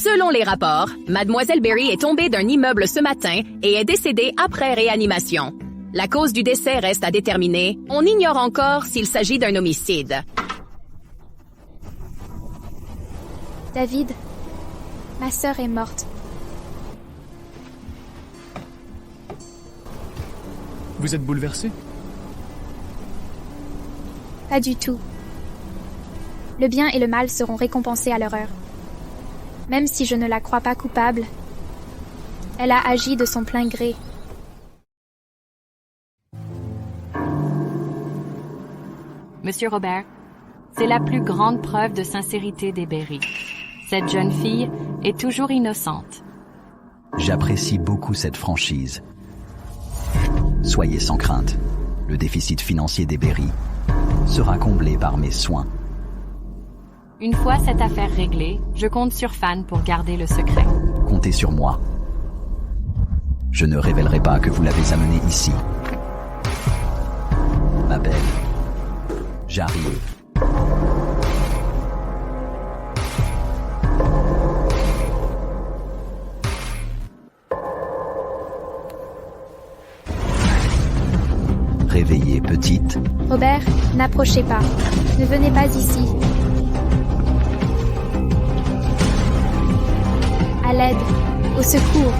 Selon les rapports, Mademoiselle Berry est tombée d'un immeuble ce matin et est décédée après réanimation. La cause du décès reste à déterminer. On ignore encore s'il s'agit d'un homicide. David, ma sœur est morte. Vous êtes bouleversé? Pas du tout. Le bien et le mal seront récompensés à leur heure. Même si je ne la crois pas coupable, elle a agi de son plein gré. Monsieur Robert, c'est la plus grande preuve de sincérité des Berry. Cette jeune fille est toujours innocente. J'apprécie beaucoup cette franchise. Soyez sans crainte, le déficit financier des Berry sera comblé par mes soins. Une fois cette affaire réglée, je compte sur Fan pour garder le secret. Comptez sur moi. Je ne révélerai pas que vous l'avez amené ici. Ma belle, j'arrive. Réveillez, petite. Robert, n'approchez pas. Ne venez pas ici. À l'aide. Au secours.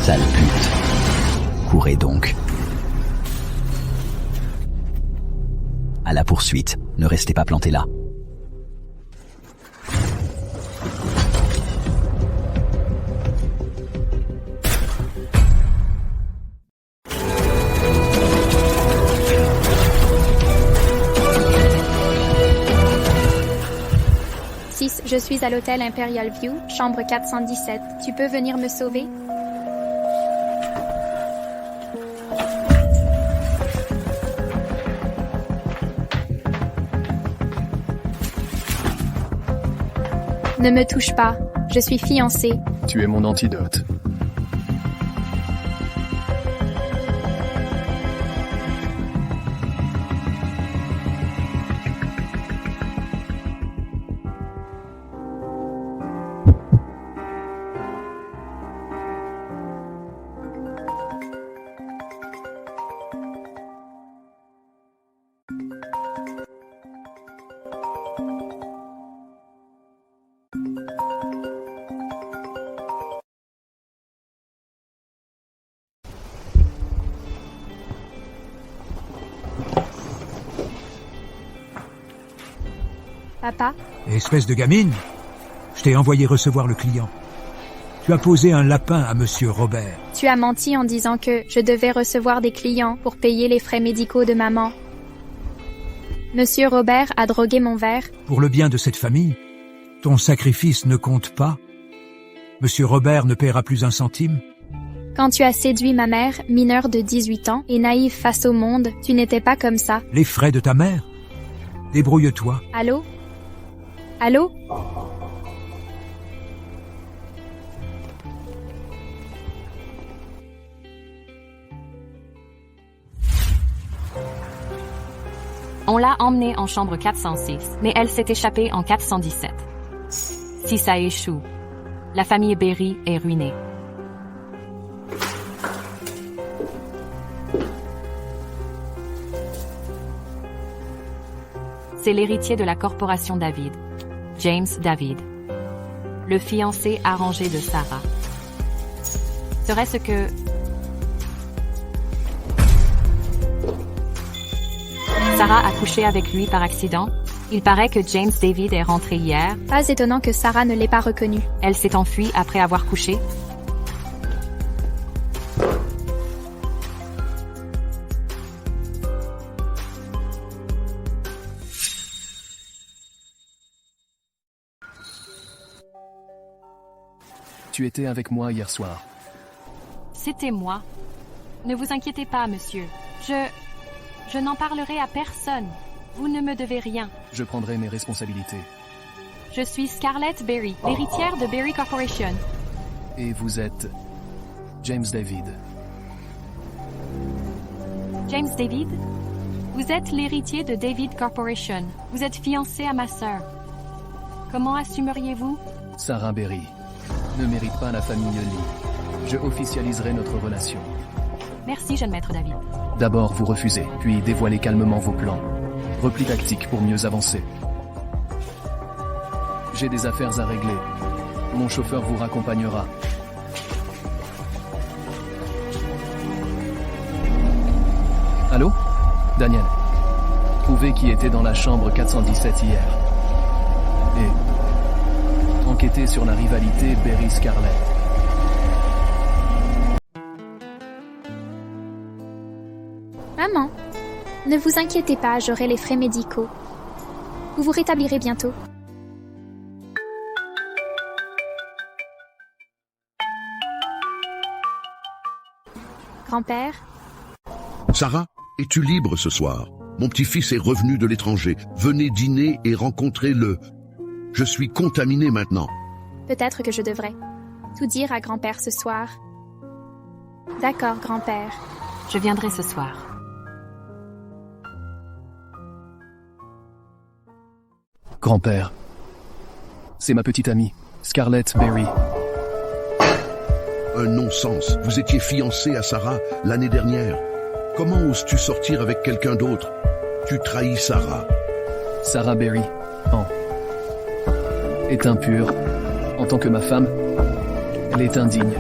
Sale pute. Courez donc. À la poursuite, ne restez pas plantés là. Je suis à l'hôtel Imperial View, chambre 417. Tu peux venir me sauver? Ne me touche pas. Je suis fiancée. Tu es mon antidote. Papa? Espèce de gamine, je t'ai envoyé recevoir le client. Tu as posé un lapin à Monsieur Robert. Tu as menti en disant que je devais recevoir des clients pour payer les frais médicaux de maman. Monsieur Robert a drogué mon verre. Pour le bien de cette famille, ton sacrifice ne compte pas. Monsieur Robert ne paiera plus un centime. Quand tu as séduit ma mère, mineure de 18 ans, et naïve face au monde, tu n'étais pas comme ça. Les frais de ta mère? Débrouille-toi. Allô? Allô? On l'a emmenée en chambre 406, mais elle s'est échappée en 417. Si ça échoue, la famille Berry est ruinée. C'est l'héritier de la corporation David, James David, le fiancé arrangé de Sarah. Serait-ce que... Sarah a couché avec lui par accident? Il paraît que James David est rentré hier. Pas étonnant que Sarah ne l'ait pas reconnu. Elle s'est enfuie après avoir couché. Tu étais avec moi hier soir. C'était moi. Ne vous inquiétez pas, monsieur. Je n'en parlerai à personne. Vous ne me devez rien. Je prendrai mes responsabilités. Je suis Scarlett Berry, l'héritière de Berry Corporation. Et vous êtes James David. James David? Vous êtes l'héritier de David Corporation. Vous êtes fiancé à ma sœur. Comment assumeriez-vous? Sarah Berry ne mérite pas la famille Lee. Je officialiserai notre relation. Merci, jeune maître David. D'abord, vous refusez, puis dévoilez calmement vos plans. Repli tactique pour mieux avancer. J'ai des affaires à régler. Mon chauffeur vous raccompagnera. Allô? Daniel. Trouvez qui était dans la chambre 417 hier. Et enquêtez sur la rivalité Berry-Scarlett. Maman, ne vous inquiétez pas, j'aurai les frais médicaux. Vous vous rétablirez bientôt. Grand-père, Sarah, es-tu libre ce soir? Mon petit-fils est revenu de l'étranger. Venez dîner et rencontrez-le. Je suis contaminé maintenant. peut-être que je devrais tout dire à grand-père ce soir. D'accord, grand-père. Je viendrai ce soir. Grand-père. C'est ma petite amie, Scarlett Berry. Un non-sens. Vous étiez fiancé à Sarah l'année dernière. Comment oses-tu sortir avec quelqu'un d'autre? Tu trahis Sarah. Sarah Berry, est impure. En tant que ma femme, elle est indigne.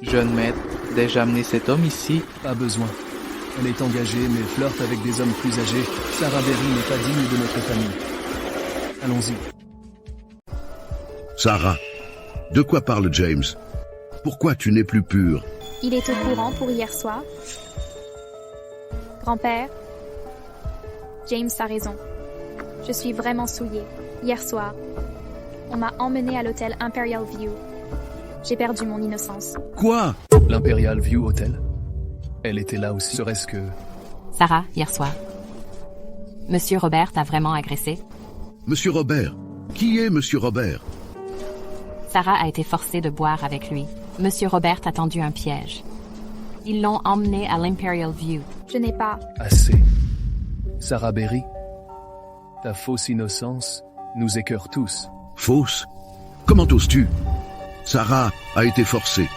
Jeune maître, déjà amené cet homme ici? Pas besoin. Elle est engagée, mais flirte avec des hommes plus âgés. Sarah Berry n'est pas digne de notre famille. Allons-y. Sarah, de quoi parle James? Pourquoi tu n'es plus pure? Il est au courant pour hier soir. Grand-père, James a raison. Je suis vraiment souillée. Hier soir, on m'a emmenée à l'hôtel Imperial View. J'ai perdu mon innocence. Quoi? L'Imperial View Hotel. Elle était là aussi. Serait-ce que... Sarah, hier soir. Monsieur Robert t'a vraiment agressé? Monsieur Robert? Qui est Monsieur Robert? Sarah a été forcée de boire avec lui. Monsieur Robert a tendu un piège. Ils l'ont emmené à l'Imperial View. Je n'ai pas... Assez. Sarah Berry, ta fausse innocence nous écœure tous. Fausse? Comment oses-tu? Sarah a été forcée.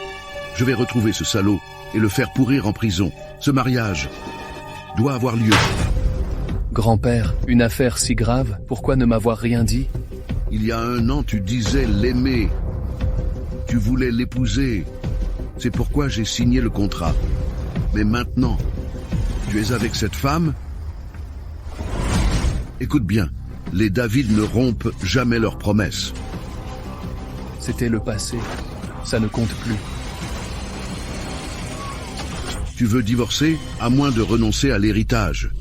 Je vais retrouver ce salaud et le faire pourrir en prison. Ce mariage doit avoir lieu. Grand-père, une affaire si grave, pourquoi ne m'avoir rien dit? Il y a 1 an, tu disais l'aimer. Tu voulais l'épouser. C'est pourquoi j'ai signé le contrat. Mais maintenant, tu es avec cette femme? Écoute bien, les David ne rompent jamais leurs promesses. C'était le passé. Ça ne compte plus. Tu veux divorcer, à moins de renoncer à l'héritage.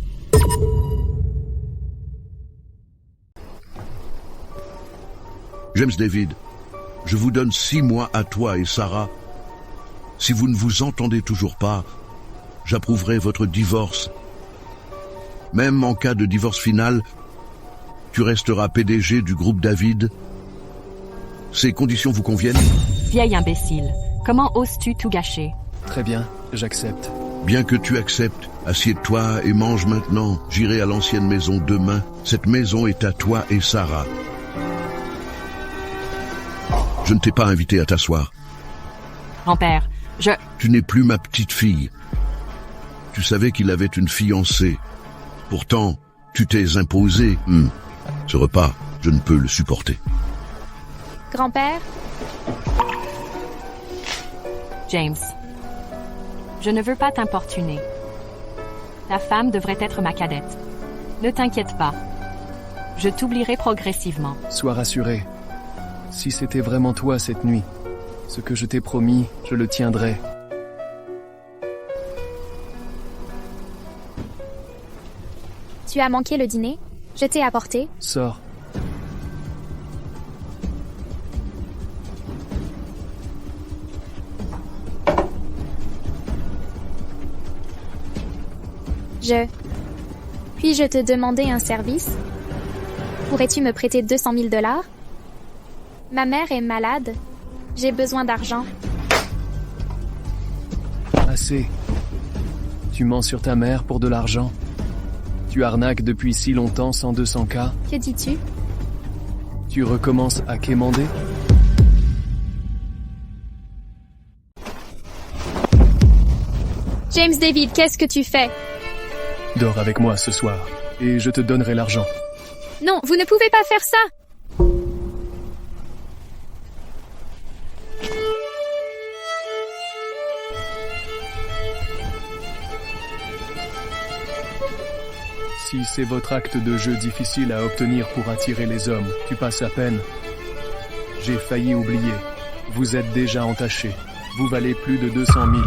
James David, je vous donne 6 mois à toi et Sarah. Si vous ne vous entendez toujours pas, j'approuverai votre divorce. Même en cas de divorce final, tu resteras PDG du groupe David. Ces conditions vous conviennent? Vieil imbécile, comment oses-tu tout gâcher? Très bien, j'accepte. Bien que tu acceptes, assieds-toi et mange maintenant. J'irai à l'ancienne maison demain. Cette maison est à toi et Sarah. Je ne t'ai pas invité à t'asseoir. Grand-père, Tu n'es plus ma petite fille. Tu savais qu'il avait une fiancée. Pourtant, tu t'es imposé. Ce repas, je ne peux le supporter. Grand-père, James. Je ne veux pas t'importuner. Ta femme devrait être ma cadette. Ne t'inquiète pas. Je t'oublierai progressivement. Sois rassuré. Si c'était vraiment toi cette nuit, ce que je t'ai promis, je le tiendrai. tu as manqué le dîner? Je t'ai apporté. Sors. Puis-je te demander un service? Pourrais-tu me prêter 200 000 $? Ma mère est malade. J'ai besoin d'argent. Assez. Tu mens sur ta mère pour de l'argent. Tu arnaques depuis si longtemps sans 200K. Que dis-tu? Tu recommences à quémander? James David, qu'est-ce que tu fais? Dors avec moi ce soir, et je te donnerai l'argent. Non, vous ne pouvez pas faire ça! Si c'est votre acte de jeu difficile à obtenir pour attirer les hommes, tu passes à peine. J'ai failli oublier. Vous êtes déjà entaché. Vous valez plus de 200 000.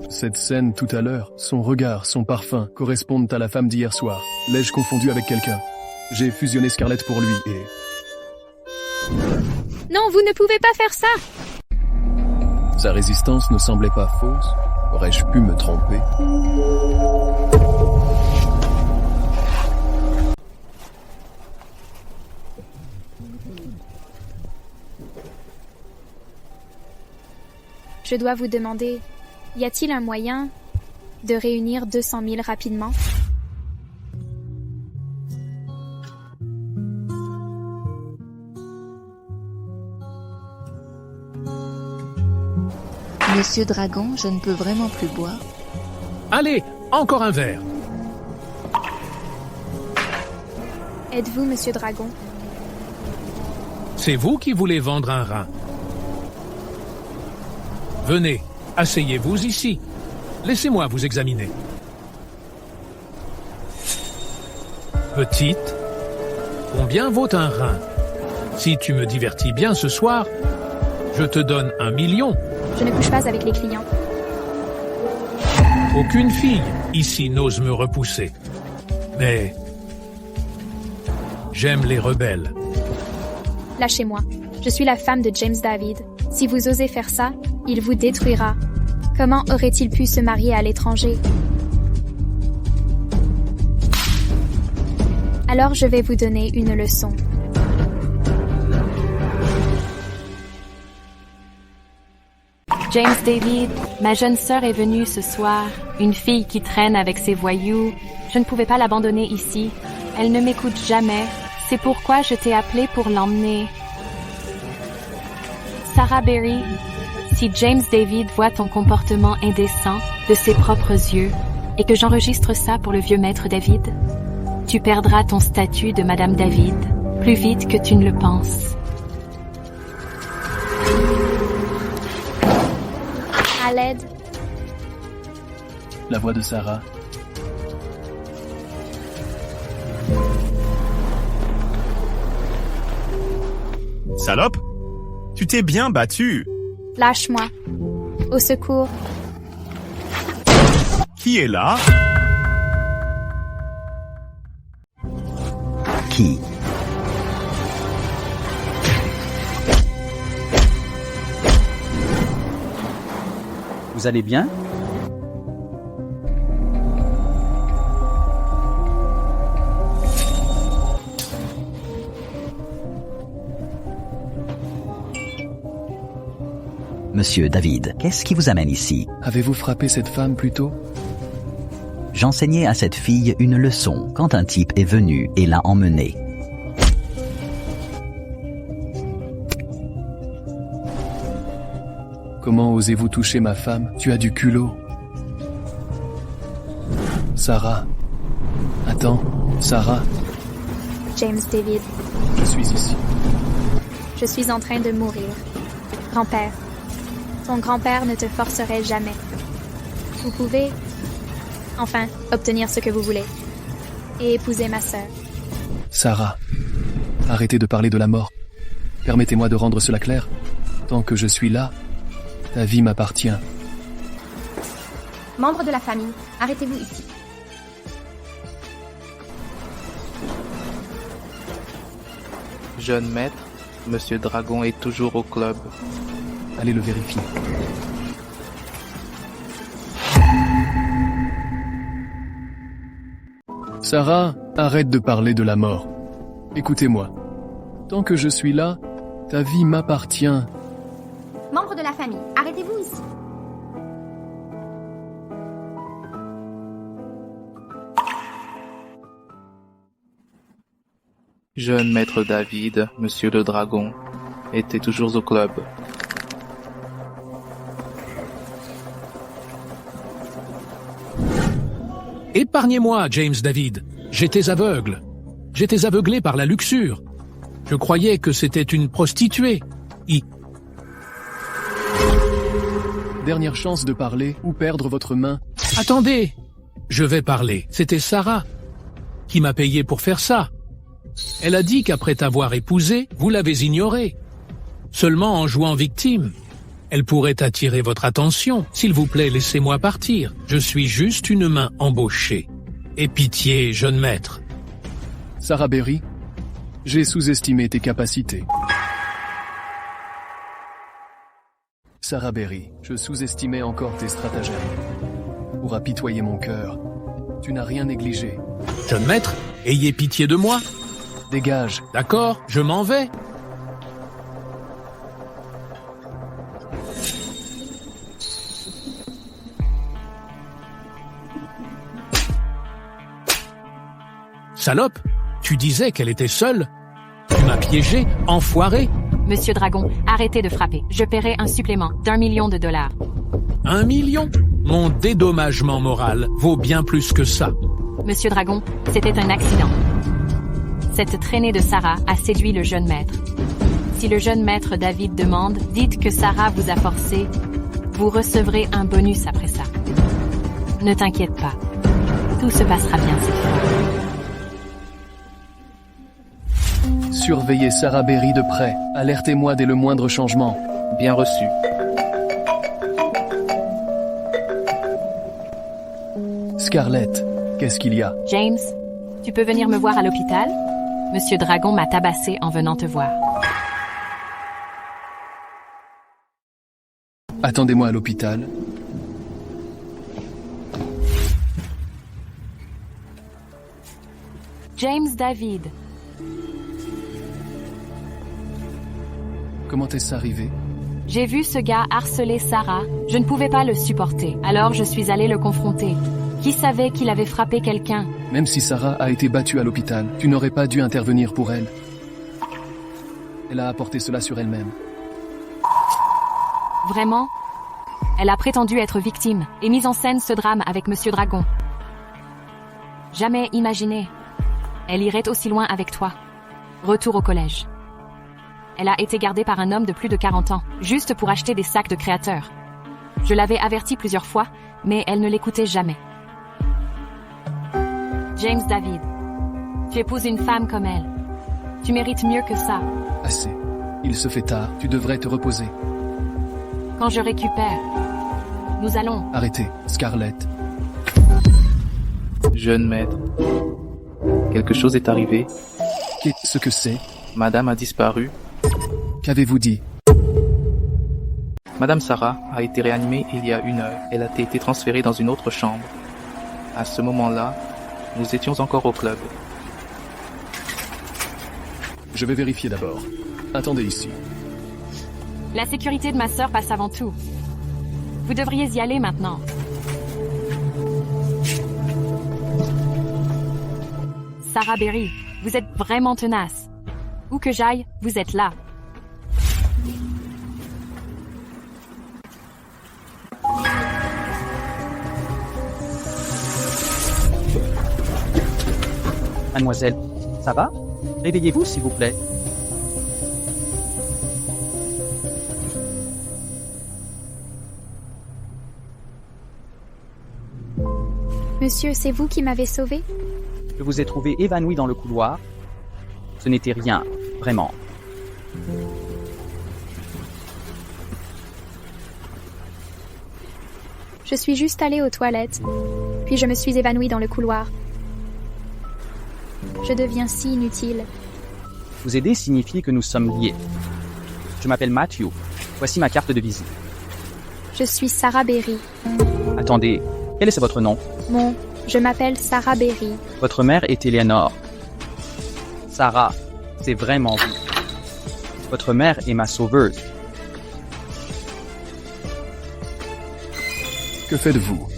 Cette scène tout à l'heure, son regard, son parfum, correspondent à la femme d'hier soir. L'ai-je confondu avec quelqu'un? J'ai fusionné Scarlett pour lui et... Non, vous ne pouvez pas faire ça! Sa résistance ne semblait pas fausse. Aurais-je pu me tromper? Je dois vous demander, y a-t-il un moyen de réunir 200 000 rapidement? Monsieur Dragon, je ne peux vraiment plus boire. Allez, encore un verre. Êtes-vous Monsieur Dragon? C'est vous qui voulez vendre un rein. Venez, asseyez-vous ici. Laissez-moi vous examiner. Petite, combien vaut un rein? Si tu me divertis bien ce soir, je te donne 1 million. Je ne couche pas avec les clients. Aucune fille ici n'ose me repousser. Mais j'aime les rebelles. Lâchez-moi. Je suis la femme de James David. Si vous osez faire ça, il vous détruira. Comment aurait-il pu se marier à l'étranger? Alors je vais vous donner une leçon. James David, ma jeune sœur est venue ce soir. Une fille qui traîne avec ses voyous. Je ne pouvais pas l'abandonner ici. Elle ne m'écoute jamais. C'est pourquoi je t'ai appelé pour l'emmener. Sarah Berry, si James David voit ton comportement indécent de ses propres yeux et que j'enregistre ça pour le vieux maître David, tu perdras ton statut de Madame David plus vite que tu ne le penses. À l'aide. La voix de Sarah. Salope! Tu t'es bien battu! Lâche-moi. Au secours. Qui est là? Qui? Vous allez bien? Monsieur David, qu'est-ce qui vous amène ici? Avez-vous frappé cette femme plus tôt? J'enseignais à cette fille une leçon quand un type est venu et l'a emmenée. Comment osez-vous toucher ma femme? Tu as du culot. Sarah. Attends, Sarah. James David, Je suis ici. je suis en train de mourir. Grand-père, ton grand-père ne te forcerait jamais. Vous pouvez, enfin, obtenir ce que vous voulez et épouser ma sœur. Sarah, arrêtez de parler de la mort. Permettez-moi de rendre cela clair. Tant que je suis là, ta vie m'appartient. Membres de la famille, arrêtez-vous ici. Jeune maître, Monsieur Dragon est toujours au club. Allez le vérifier. Sarah, arrête de parler de la mort. Écoutez-moi. Tant que je suis là, ta vie m'appartient. Membres de la famille, arrêtez-vous ici. Jeune maître David, Monsieur le Dragon, était toujours au club. Épargnez-moi, James David. J'étais aveugle. J'étais aveuglé par la luxure. Je croyais que c'était une prostituée. Dernière chance de parler ou perdre votre main. Attendez, je vais parler. C'était Sarah qui m'a payé pour faire ça. Elle a dit qu'après t'avoir épousé, vous l'avez ignorée. Seulement en jouant victime. Elle pourrait attirer votre attention. S'il vous plaît, laissez-moi partir. Je suis juste une main embauchée. Et pitié, jeune maître. Sarah Berry, j'ai sous-estimé tes capacités. Sarah Berry, je sous-estimais encore tes stratagèmes. Pour apitoyer mon cœur, tu n'as rien négligé. Jeune maître, ayez pitié de moi. Dégage. D'accord, je m'en vais. Salope, tu disais qu'elle était seule. Tu m'as piégé, enfoiré. Monsieur Dragon, arrêtez de frapper. Je paierai un supplément d'1 million de dollars. 1 million? Mon dédommagement moral vaut bien plus que ça. Monsieur Dragon, c'était un accident. Cette traînée de Sarah a séduit le jeune maître. Si le jeune maître David demande, dites que Sarah vous a forcé. Vous recevrez un bonus après ça. Ne t'inquiète pas. Tout se passera bien cette fois. Surveillez Sarah Berry de près. Alertez-moi dès le moindre changement. Bien reçu. Scarlett, qu'est-ce qu'il y a? James, tu peux venir me voir à l'hôpital? Monsieur Dragon m'a tabassé en venant te voir. Attendez-moi à l'hôpital. James David. Comment est-ce arrivé? J'ai vu ce gars harceler Sarah. Je ne pouvais pas le supporter. Alors je suis allée le confronter. Qui savait qu'il avait frappé quelqu'un? Même si Sarah a été battue à l'hôpital, tu n'aurais pas dû intervenir pour elle. Elle a apporté cela sur elle-même. Vraiment? Elle a prétendu être victime et mise en scène ce drame avec Monsieur Dragon. Jamais imaginé. Elle irait aussi loin avec toi. Retour au collège. Elle a été gardée par un homme de plus de 40 ans, juste pour acheter des sacs de créateurs. Je l'avais avertie plusieurs fois, mais elle ne l'écoutait jamais. James David, tu épouses une femme comme elle. Tu mérites mieux que ça. Assez. Il se fait tard, tu devrais te reposer. Quand je récupère, nous allons... Arrêtez, Scarlett. Jeune maître, quelque chose est arrivé. Qu'est-ce que c'est? Madame a disparu. Qu'avez-vous dit? Madame Sarah a été réanimée il y a 1 heure. Elle a été transférée dans une autre chambre. À ce moment-là, nous étions encore au club. Je vais vérifier d'abord. Attendez ici. La sécurité de ma sœur passe avant tout. Vous devriez y aller maintenant. Sarah Berry, vous êtes vraiment tenace. Où que j'aille, vous êtes là. Mademoiselle, ça va? Réveillez-vous, s'il vous plaît. Monsieur, c'est vous qui m'avez sauvé? Je vous ai trouvé évanoui dans le couloir. Ce n'était rien, vraiment. Je suis juste allée aux toilettes, puis je me suis évanouie dans le couloir. Je deviens si inutile. Vous aider signifie que nous sommes liés. Je m'appelle Matthew. Voici ma carte de visite. Je suis Sarah Berry. Attendez, quel est votre nom? Je m'appelle Sarah Berry. Votre mère est Eleanor. Sarah, c'est vraiment vous. Votre mère est ma sauveuse. Que faites-vous?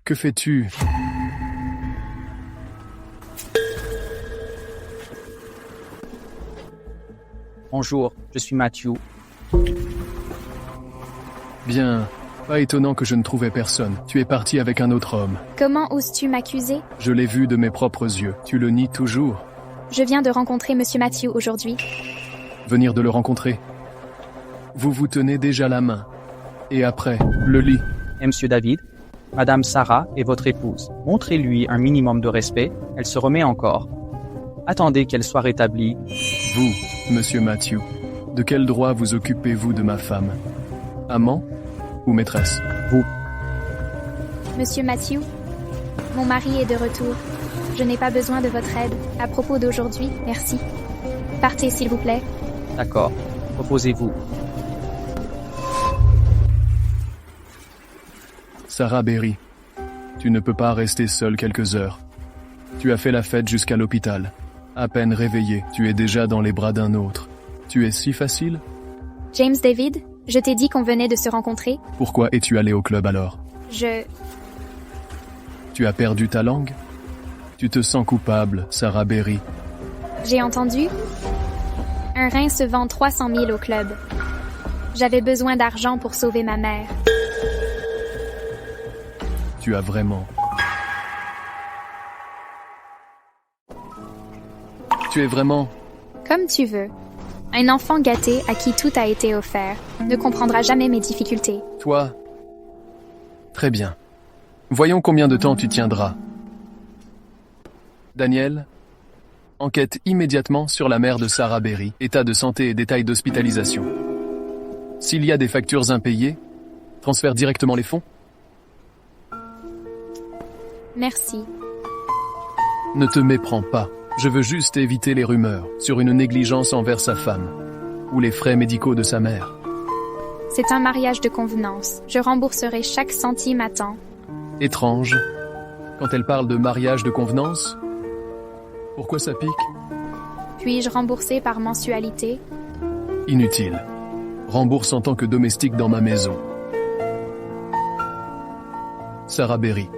Que fais-tu? Bonjour, je suis Matthew. Bien. Pas étonnant que je ne trouvais personne. Tu es parti avec un autre homme. Comment oses-tu m'accuser? Je l'ai vu de mes propres yeux. Tu le nies toujours. Je viens de rencontrer Monsieur Matthew aujourd'hui. Venir de le rencontrer. Vous vous tenez déjà la main. Et après, le lit. Et Monsieur David, Madame Sarah est votre épouse. Montrez-lui un minimum de respect, elle se remet encore. Attendez qu'elle soit rétablie. Vous, Monsieur Matthew, de quel droit vous occupez-vous de ma femme? Amant ou maîtresse? Vous. Monsieur Matthew, mon mari est de retour. Je n'ai pas besoin de votre aide. À propos d'aujourd'hui, merci. Partez, s'il vous plaît. D'accord. Reposez-vous. Sarah Berry, tu ne peux pas rester seule quelques heures. Tu as fait la fête jusqu'à l'hôpital. À peine réveillée, tu es déjà dans les bras d'un autre. Tu es si facile? James David, je t'ai dit qu'on venait de se rencontrer. Pourquoi es-tu allé au club alors? Tu as perdu ta langue? Tu te sens coupable, Sarah Berry. J'ai entendu. Un rein se vend 300 000 au club. J'avais besoin d'argent pour sauver ma mère. Tu as vraiment... Tu es vraiment... Comme tu veux. Un enfant gâté à qui tout a été offert ne comprendra jamais mes difficultés. Toi... Très bien. Voyons combien de temps tu tiendras. Daniel, enquête immédiatement sur la mère de Sarah Berry, état de santé et détails d'hospitalisation. S'il y a des factures impayées, transfère directement les fonds. Merci. Ne te méprends pas. Je veux juste éviter les rumeurs sur une négligence envers sa femme ou les frais médicaux de sa mère. C'est un mariage de convenance. Je rembourserai chaque centime à temps. Étrange. Quand elle parle de mariage de convenance, pourquoi ça pique? Puis-je rembourser par mensualité? Inutile. Rembourse en tant que domestique dans ma maison. Sarah Berry,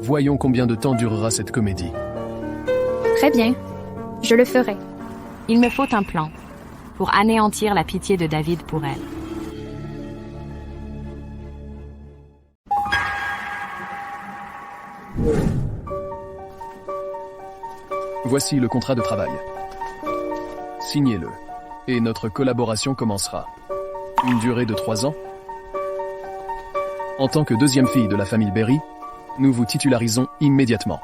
voyons combien de temps durera cette comédie. Très bien. Je le ferai. Il me faut un plan pour anéantir la pitié de David pour elle. Voici le contrat de travail. Signez-le, et notre collaboration commencera. Une durée de 3 ans. En tant que deuxième fille de la famille Berry, nous vous titularisons immédiatement.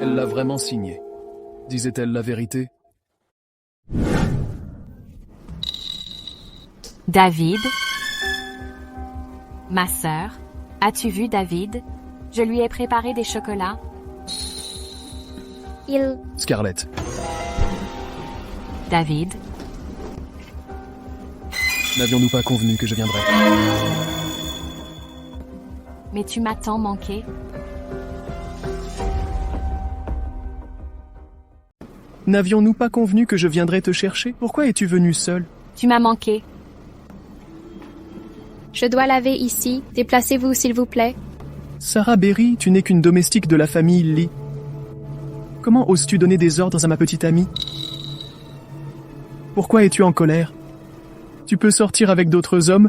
Elle l'a vraiment signé. Disait-elle la vérité? David, ma sœur, as-tu vu David? Je lui ai préparé des chocolats. Scarlett. David. N'avions-nous pas convenu que je viendrais? Mais tu m'as tant manqué. N'avions-nous pas convenu que je viendrais te chercher? Pourquoi es-tu venu seul? Tu m'as manqué. Je dois laver ici. Déplacez-vous, s'il vous plaît. Sarah Berry, tu n'es qu'une domestique de la famille Lee. Comment oses-tu donner des ordres à ma petite amie? Pourquoi es-tu en colère? Tu peux sortir avec d'autres hommes,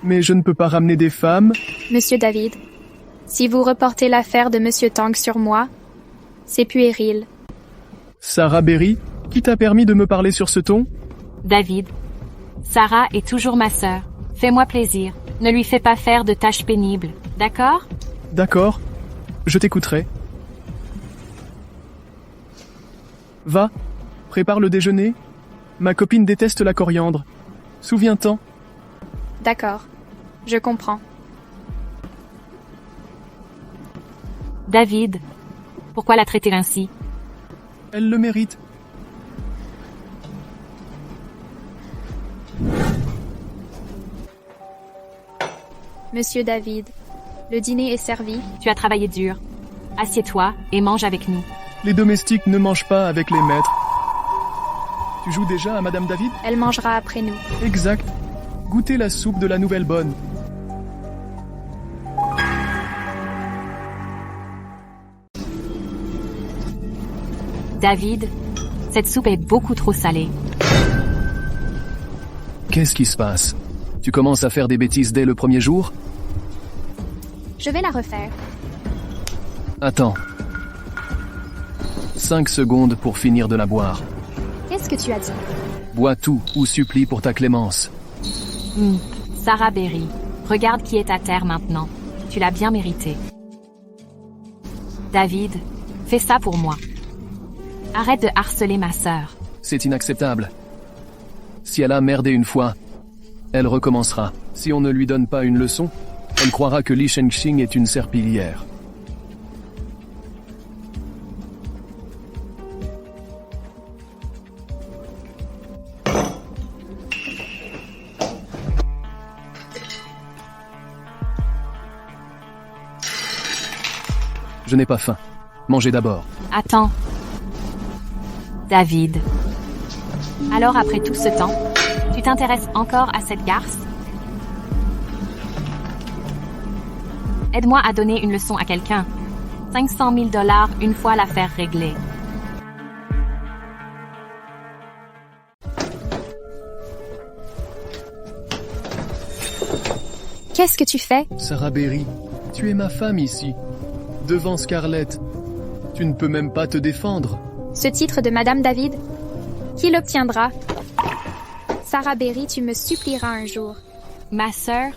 mais je ne peux pas ramener des femmes. Monsieur David, si vous reportez l'affaire de Monsieur Tang sur moi, c'est puéril. Sarah Berry, qui t'a permis de me parler sur ce ton? David, Sarah est toujours ma sœur. Fais-moi plaisir. Ne lui fais pas faire de tâches pénibles, d'accord? D'accord, je t'écouterai. Va, prépare le déjeuner. Ma copine déteste la coriandre. Souviens-t'en. D'accord. Je comprends. David, pourquoi la traiter ainsi? Elle le mérite. Monsieur David, le dîner est servi. Tu as travaillé dur. Assieds-toi et mange avec nous. Les domestiques ne mangent pas avec les maîtres. Tu joues déjà à Madame David? Elle mangera après nous. Exact. Goûtez la soupe de la nouvelle bonne. David, cette soupe est beaucoup trop salée. Qu'est-ce qui se passe? Tu commences à faire des bêtises dès le premier jour? Je vais la refaire. Attends. 5 secondes pour finir de la boire. Qu'est-ce que tu as dit? Bois tout ou supplie pour ta clémence. Sarah Berry, regarde qui est à terre maintenant. Tu l'as bien mérité. David, fais ça pour moi. Arrête de harceler ma sœur. C'est inacceptable. Si elle a merdé une fois, elle recommencera. Si on ne lui donne pas une leçon, elle croira que Li Shengxing est une serpillière. Je n'ai pas faim. Mangez d'abord. Attends. David. Alors après tout ce temps, tu t'intéresses encore à cette garce? Aide-moi à donner une leçon à quelqu'un. 500 000 $, une fois l'affaire réglée. Qu'est-ce que tu fais? Sarah Berry, tu es ma femme ici. Devant Scarlett. Tu ne peux même pas te défendre. Ce titre de Madame David? Qui l'obtiendra? Sarah Berry, tu me supplieras un jour. Ma sœur?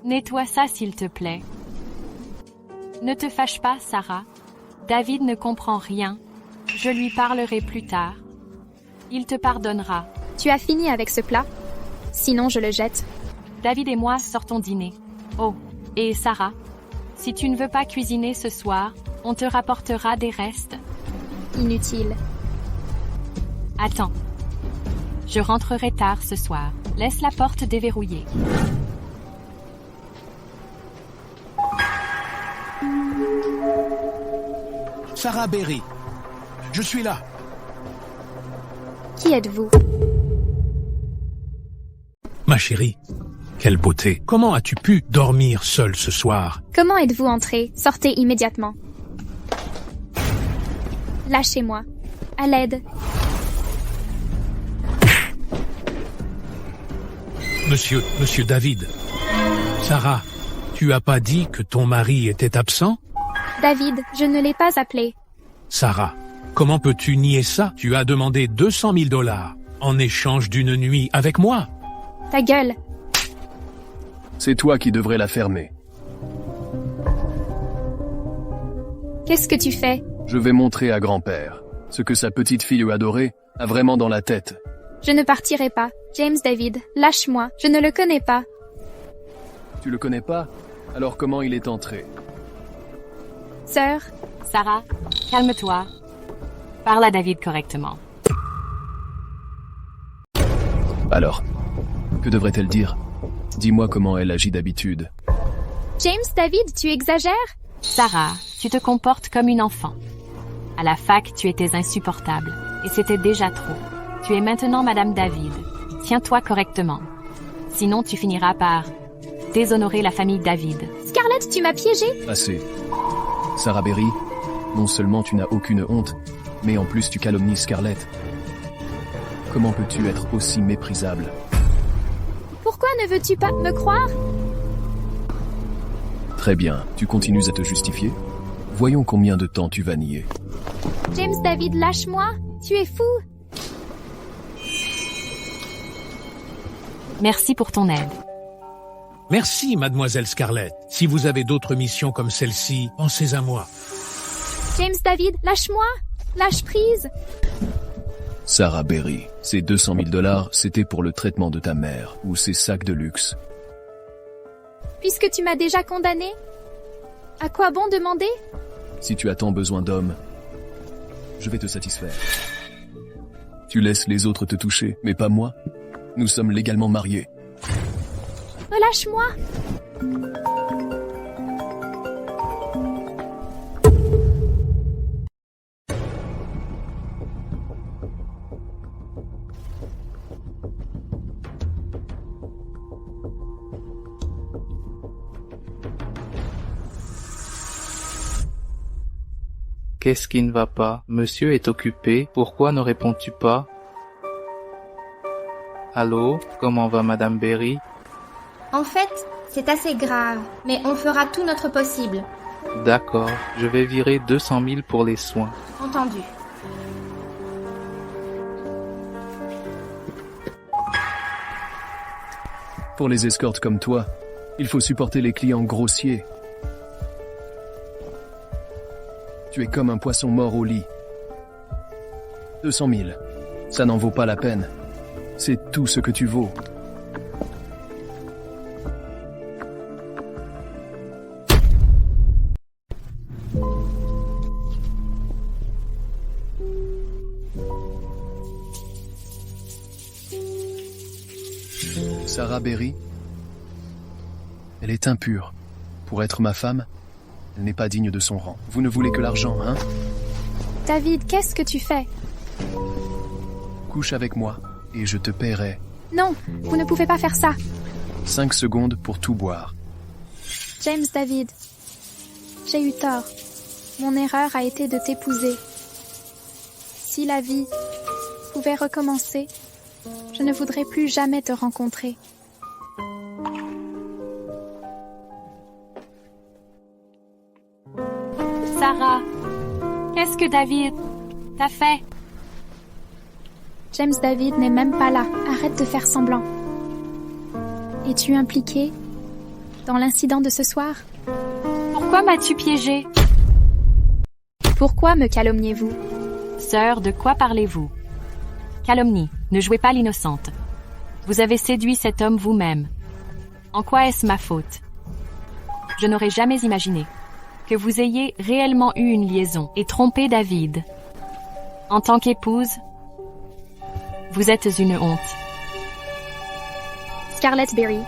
Nettoie ça s'il te plaît. Ne te fâche pas, Sarah. David ne comprend rien. Je lui parlerai plus tard. Il te pardonnera. Tu as fini avec ce plat? Sinon, je le jette. David et moi sortons dîner. Oh, et Sarah, si tu ne veux pas cuisiner ce soir, on te rapportera des restes. Inutile. Attends. Je rentrerai tard ce soir. Laisse la porte déverrouillée. Sarah Berry, je suis là. Qui êtes-vous? Ma chérie, quelle beauté. Comment as-tu pu dormir seule ce soir? Comment êtes-vous entré? Sortez immédiatement. Lâchez-moi. À l'aide. Monsieur David. Sarah, tu as pas dit que ton mari était absent? David, je ne l'ai pas appelé. Sarah, comment peux-tu nier ça? Tu as demandé 200 000 $ en échange d'une nuit avec moi. Ta gueule. C'est toi qui devrais la fermer. Qu'est-ce que tu fais? Je vais montrer à grand-père ce que sa petite fille adorée a vraiment dans la tête. Je ne partirai pas. James David, lâche-moi. Je ne le connais pas. Tu le connais pas? Alors comment il est entré? Sœur. Sarah, calme-toi. Parle à David correctement. Alors, que devrait-elle dire? Dis-moi comment elle agit d'habitude. James David, tu exagères? Sarah, tu te comportes comme une enfant. À la fac, tu étais insupportable. Et c'était déjà trop. Tu es maintenant Madame David. Tiens-toi correctement. Sinon, tu finiras par déshonorer la famille David. Scarlett, tu m'as piégée? Assez. Sarah Berry, non seulement tu n'as aucune honte, mais en plus tu calomnies Scarlett. Comment peux-tu être aussi méprisable? Pourquoi ne veux-tu pas me croire? Très bien, tu continues à te justifier? Voyons combien de temps tu vas nier. James David, lâche-moi! Tu es fou! Merci pour ton aide. Merci, mademoiselle Scarlett. Si vous avez d'autres missions comme celle-ci, pensez à moi. James David, lâche-moi! Lâche prise! Sarah Berry, ces 200 000 $, c'était pour le traitement de ta mère, ou ces sacs de luxe. Puisque tu m'as déjà condamné, à quoi bon demander? Si tu as tant besoin d'hommes, je vais te satisfaire. Tu laisses les autres te toucher, mais pas moi. Nous sommes légalement mariés. Relâche-moi! Qu'est-ce qui ne va pas? Monsieur est occupé, pourquoi ne réponds-tu pas? Allô, comment va Madame Berry? En fait, c'est assez grave, mais on fera tout notre possible. D'accord, je vais virer 200 000 pour les soins. Entendu. Pour les escortes comme toi, il faut supporter les clients grossiers. Tu es comme un poisson mort au lit. 200 000, ça n'en vaut pas la peine. C'est tout ce que tu vaux. Sarah Berry, elle est impure. Pour être ma femme, elle n'est pas digne de son rang. Vous ne voulez que l'argent, hein? David, qu'est-ce que tu fais? Couche avec moi et je te paierai. Non, vous ne pouvez pas faire ça. 5 secondes pour tout boire. James David, j'ai eu tort. Mon erreur a été de t'épouser. Si la vie pouvait recommencer, je ne voudrais plus jamais te rencontrer. Sarah, qu'est-ce que David t'a fait? James David n'est même pas là. Arrête de faire semblant. Es-tu impliqué dans l'incident de ce soir? Pourquoi m'as-tu piégée? Pourquoi me calomniez-vous? Sœur, de quoi parlez-vous? Calomnie, ne jouez pas l'innocente. Vous avez séduit cet homme vous-même. En quoi est-ce ma faute? Je n'aurais jamais imaginé que vous ayez réellement eu une liaison et trompé David. En tant qu'épouse, vous êtes une honte. Scarlett Berry,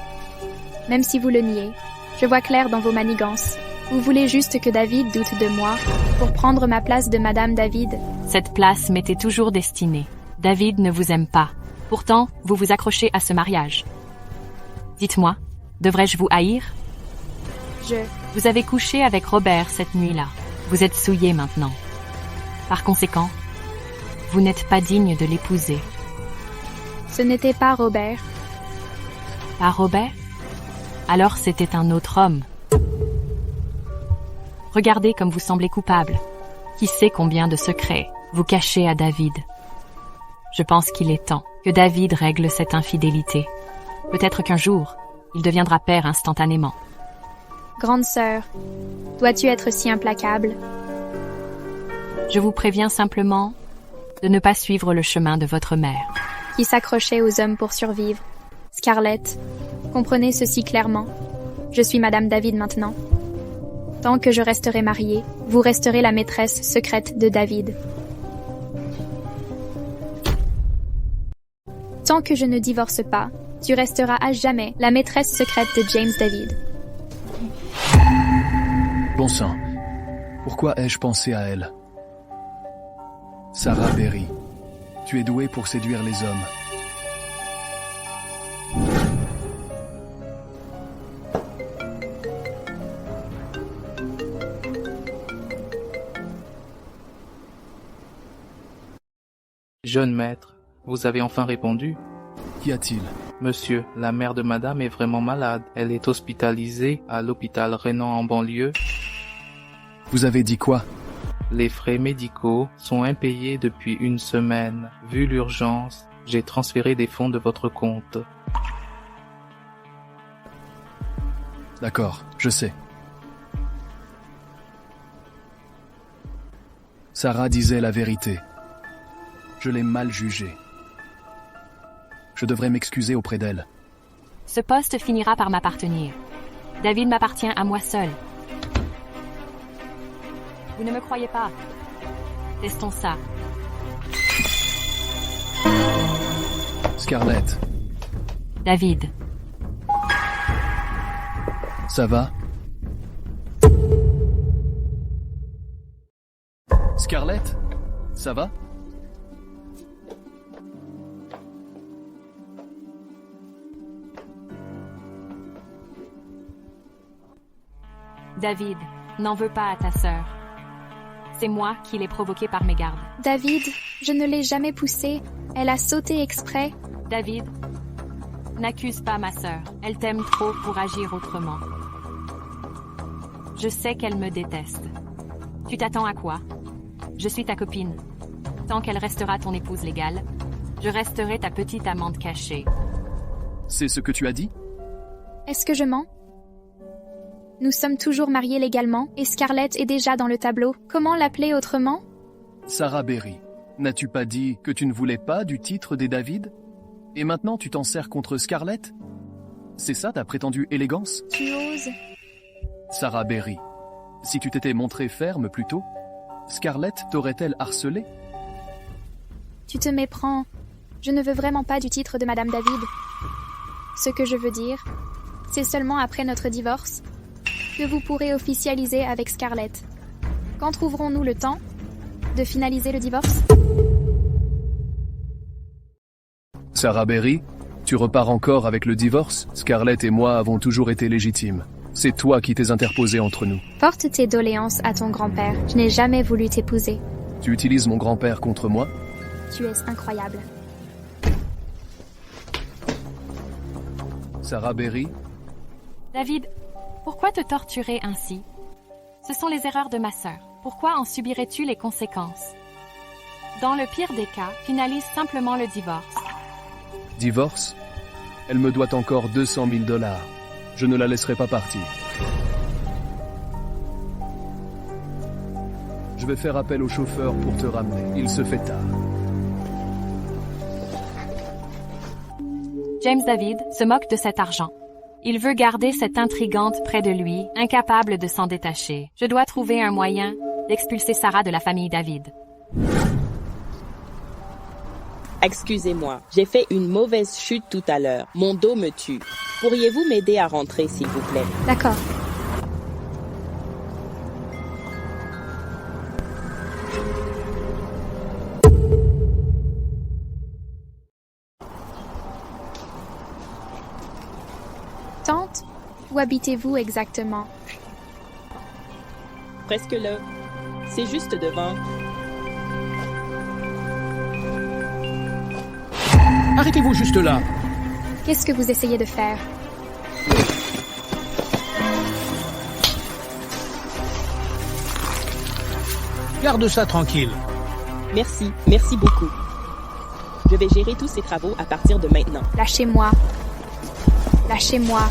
même si vous le niez, je vois clair dans vos manigances. Vous voulez juste que David doute de moi pour prendre ma place de Madame David. Cette place m'était toujours destinée. David ne vous aime pas. Pourtant, vous vous accrochez à ce mariage. Dites-moi, devrais-je vous haïr? Vous avez couché avec Robert cette nuit-là. Vous êtes souillé maintenant. Par conséquent, vous n'êtes pas digne de l'épouser. Ce n'était pas Robert. Pas Robert? Alors c'était un autre homme. Regardez comme vous semblez coupable. Qui sait combien de secrets vous cachez à David? Je pense qu'il est temps que David règle cette infidélité. Peut-être qu'un jour, il deviendra père instantanément. Grande sœur, dois-tu être si implacable? Je vous préviens simplement de ne pas suivre le chemin de votre mère. Qui s'accrochait aux hommes pour survivre. Scarlett, comprenez ceci clairement. Je suis Madame David maintenant. Tant que je resterai mariée, vous resterez la maîtresse secrète de David. Tant que je ne divorce pas, tu resteras à jamais la maîtresse secrète de James David. Bon sang, pourquoi ai-je pensé à elle? Sarah Berry, tu es douée pour séduire les hommes. Jeune maître, vous avez enfin répondu? Qu'y a-t-il? Monsieur, la mère de madame est vraiment malade. Elle est hospitalisée à l'hôpital Renan en banlieue. Vous avez dit quoi? Les frais médicaux sont impayés depuis une semaine. Vu l'urgence, j'ai transféré des fonds de votre compte. D'accord, je sais. Sarah disait la vérité. Je l'ai mal jugée. Je devrais m'excuser auprès d'elle. Ce poste finira par m'appartenir. David m'appartient à moi seul. Vous ne me croyez pas? Testons ça. Scarlett, David, ça va? Scarlett, ça va? David, n'en veux pas à ta sœur. C'est moi qui l'ai provoquée par mes gardes. David, je ne l'ai jamais poussée. Elle a sauté exprès. David, n'accuse pas ma sœur. Elle t'aime trop pour agir autrement. Je sais qu'elle me déteste. Tu t'attends à quoi? Je suis ta copine. Tant qu'elle restera ton épouse légale, je resterai ta petite amante cachée. C'est ce que tu as dit? Est-ce que je mens? Nous sommes toujours mariés légalement et Scarlett est déjà dans le tableau. Comment l'appeler autrement? Sarah Berry, n'as-tu pas dit que tu ne voulais pas du titre des David? Et maintenant tu t'en sers contre Scarlett? C'est ça ta prétendue élégance? Tu oses? Sarah Berry, si tu t'étais montrée ferme plus tôt, Scarlett t'aurait-elle harcelé? Tu te méprends. Je ne veux vraiment pas du titre de Madame David. Ce que je veux dire, c'est seulement après notre divorce que vous pourrez officialiser avec Scarlett. Quand trouverons-nous le temps de finaliser le divorce? Sarah Berry, tu repars encore avec le divorce? Scarlett et moi avons toujours été légitimes. C'est toi qui t'es interposé entre nous. Porte tes doléances à ton grand-père. Je n'ai jamais voulu t'épouser. Tu utilises mon grand-père contre moi? Tu es incroyable. Sarah Berry? David, pourquoi te torturer ainsi? Ce sont les erreurs de ma sœur. Pourquoi en subirais-tu les conséquences? Dans le pire des cas, finalise simplement le divorce. Divorce? Elle me doit encore 200 000 $. Je ne la laisserai pas partir. Je vais faire appel au chauffeur pour te ramener. Il se fait tard. James David se moque de cet argent. Il veut garder cette intrigante près de lui, incapable de s'en détacher. Je dois trouver un moyen d'expulser Sarah de la famille David. Excusez-moi, j'ai fait une mauvaise chute tout à l'heure. Mon dos me tue. Pourriez-vous m'aider à rentrer, s'il vous plaît? D'accord. Tante, où habitez-vous exactement? Presque là. C'est juste devant. Arrêtez-vous juste là. Qu'est-ce que vous essayez de faire? Garde ça tranquille. Merci, merci beaucoup. Je vais gérer tous ces travaux à partir de maintenant. Lâchez-moi. Lâchez-moi.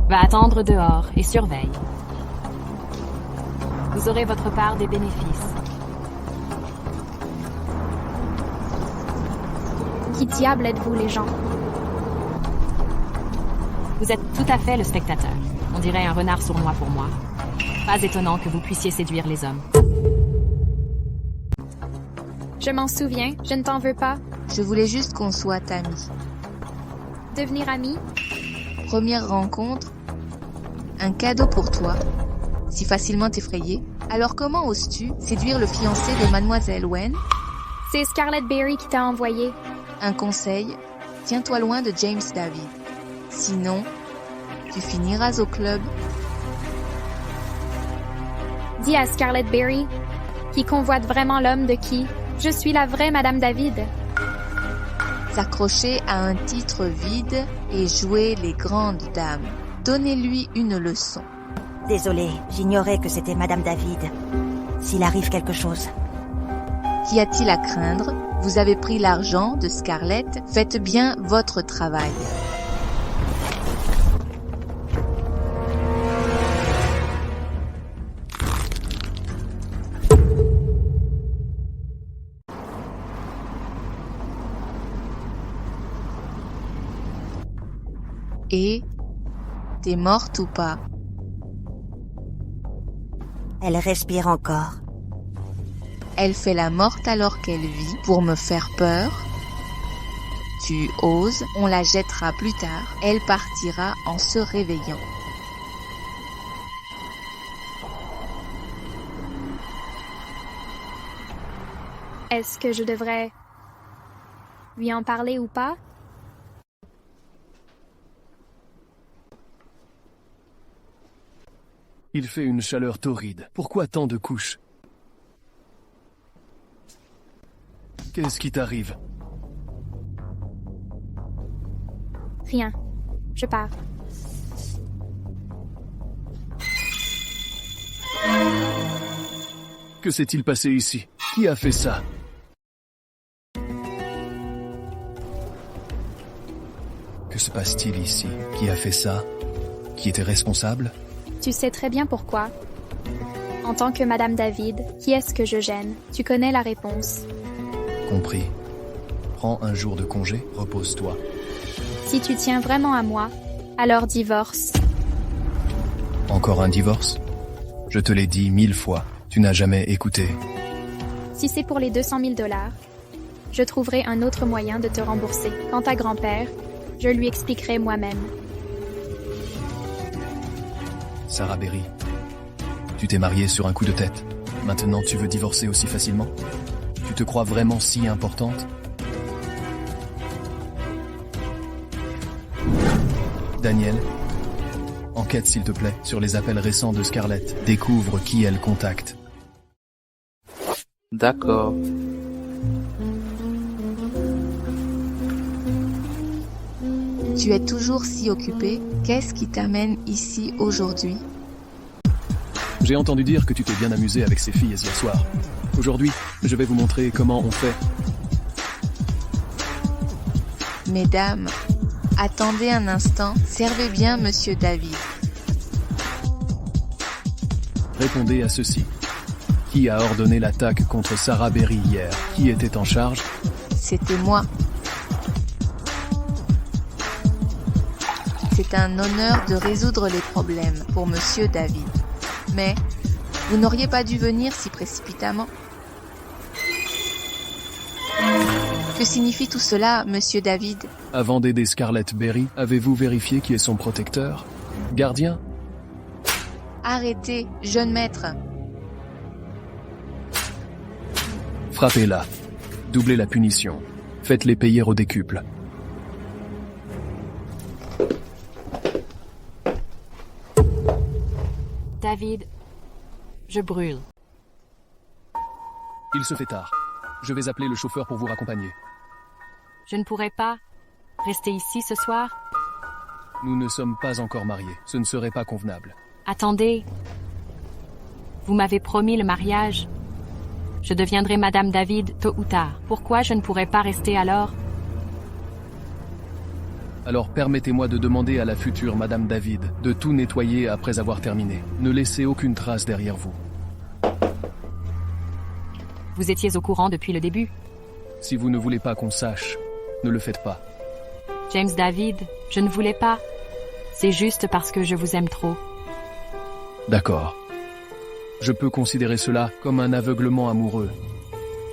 Va attendre dehors et surveille. Vous aurez votre part des bénéfices. Qui diable êtes-vous, les gens? Vous êtes tout à fait le spectateur. On dirait un renard sournois pour moi. Pas étonnant que vous puissiez séduire les hommes. Je m'en souviens, je ne t'en veux pas. Je voulais juste qu'on soit amis. Devenir amis? Première rencontre, un cadeau pour toi. Si facilement effrayé, alors comment oses-tu séduire le fiancé de Mademoiselle Wen? C'est Scarlett Berry qui t'a envoyé. Un conseil, tiens-toi loin de James David. Sinon, tu finiras au club. Dis à Scarlett Berry, qui convoite vraiment l'homme de qui je suis la vraie Madame David. S'accrocher à un titre vide et jouer les grandes dames. Donnez-lui une leçon. Désolée, j'ignorais que c'était Madame David. S'il arrive quelque chose. Qu'y a-t-il à craindre? Vous avez pris l'argent de Scarlett, faites bien votre travail. Et t'es morte ou pas? Elle respire encore. Elle fait la morte alors qu'elle vit pour me faire peur? Tu oses, on la jettera plus tard. Elle partira en se réveillant. Est-ce que je devrais lui en parler ou pas? Il fait une chaleur torride. Pourquoi tant de couches? Qu'est-ce qui t'arrive? Rien. Je pars. Que s'est-il passé ici? Qui a fait ça? Que se passe-t-il ici? Qui a fait ça? Qui était responsable? Tu sais très bien pourquoi. En tant que Madame David, qui est-ce que je gêne? Tu connais la réponse. Compris. Prends un jour de congé, repose-toi. Si tu tiens vraiment à moi, alors divorce. Encore un divorce? Je te l'ai dit 1000 fois. Tu n'as jamais écouté. Si c'est pour les 200 000 $, je trouverai un autre moyen de te rembourser. Quant à grand-père, je lui expliquerai moi-même. Sarah Berry, tu t'es mariée sur un coup de tête. Maintenant tu veux divorcer aussi facilement? Tu te crois vraiment si importante? Daniel, enquête s'il te plaît sur les appels récents de Scarlett. Découvre qui elle contacte. D'accord. Tu es toujours si occupé. Qu'est-ce qui t'amène ici aujourd'hui? J'ai entendu dire que tu t'es bien amusé avec ces filles hier soir. Aujourd'hui, je vais vous montrer comment on fait. Mesdames, attendez un instant. Servez bien Monsieur David. Répondez à ceci. Qui a ordonné l'attaque contre Sarah Berry hier? Qui était en charge? C'était moi. C'est un honneur de résoudre les problèmes pour Monsieur David. Mais vous n'auriez pas dû venir si précipitamment. Que signifie tout cela, Monsieur David? Avant d'aider Scarlett Berry, avez-vous vérifié qui est son protecteur? Gardien? Arrêtez, jeune maître. Frappez-la. Doublez la punition. Faites-les payer au décuple. David, je brûle. Il se fait tard. Je vais appeler le chauffeur pour vous raccompagner. Je ne pourrais pas rester ici ce soir? Nous ne sommes pas encore mariés. Ce ne serait pas convenable. Attendez. Vous m'avez promis le mariage. Je deviendrai Madame David tôt ou tard. Pourquoi je ne pourrais pas rester alors? Alors permettez-moi de demander à la future Madame David de tout nettoyer après avoir terminé. Ne laissez aucune trace derrière vous. Vous étiez au courant depuis le début? Si vous ne voulez pas qu'on sache, ne le faites pas. James David, je ne voulais pas. C'est juste parce que je vous aime trop. D'accord. Je peux considérer cela comme un aveuglement amoureux.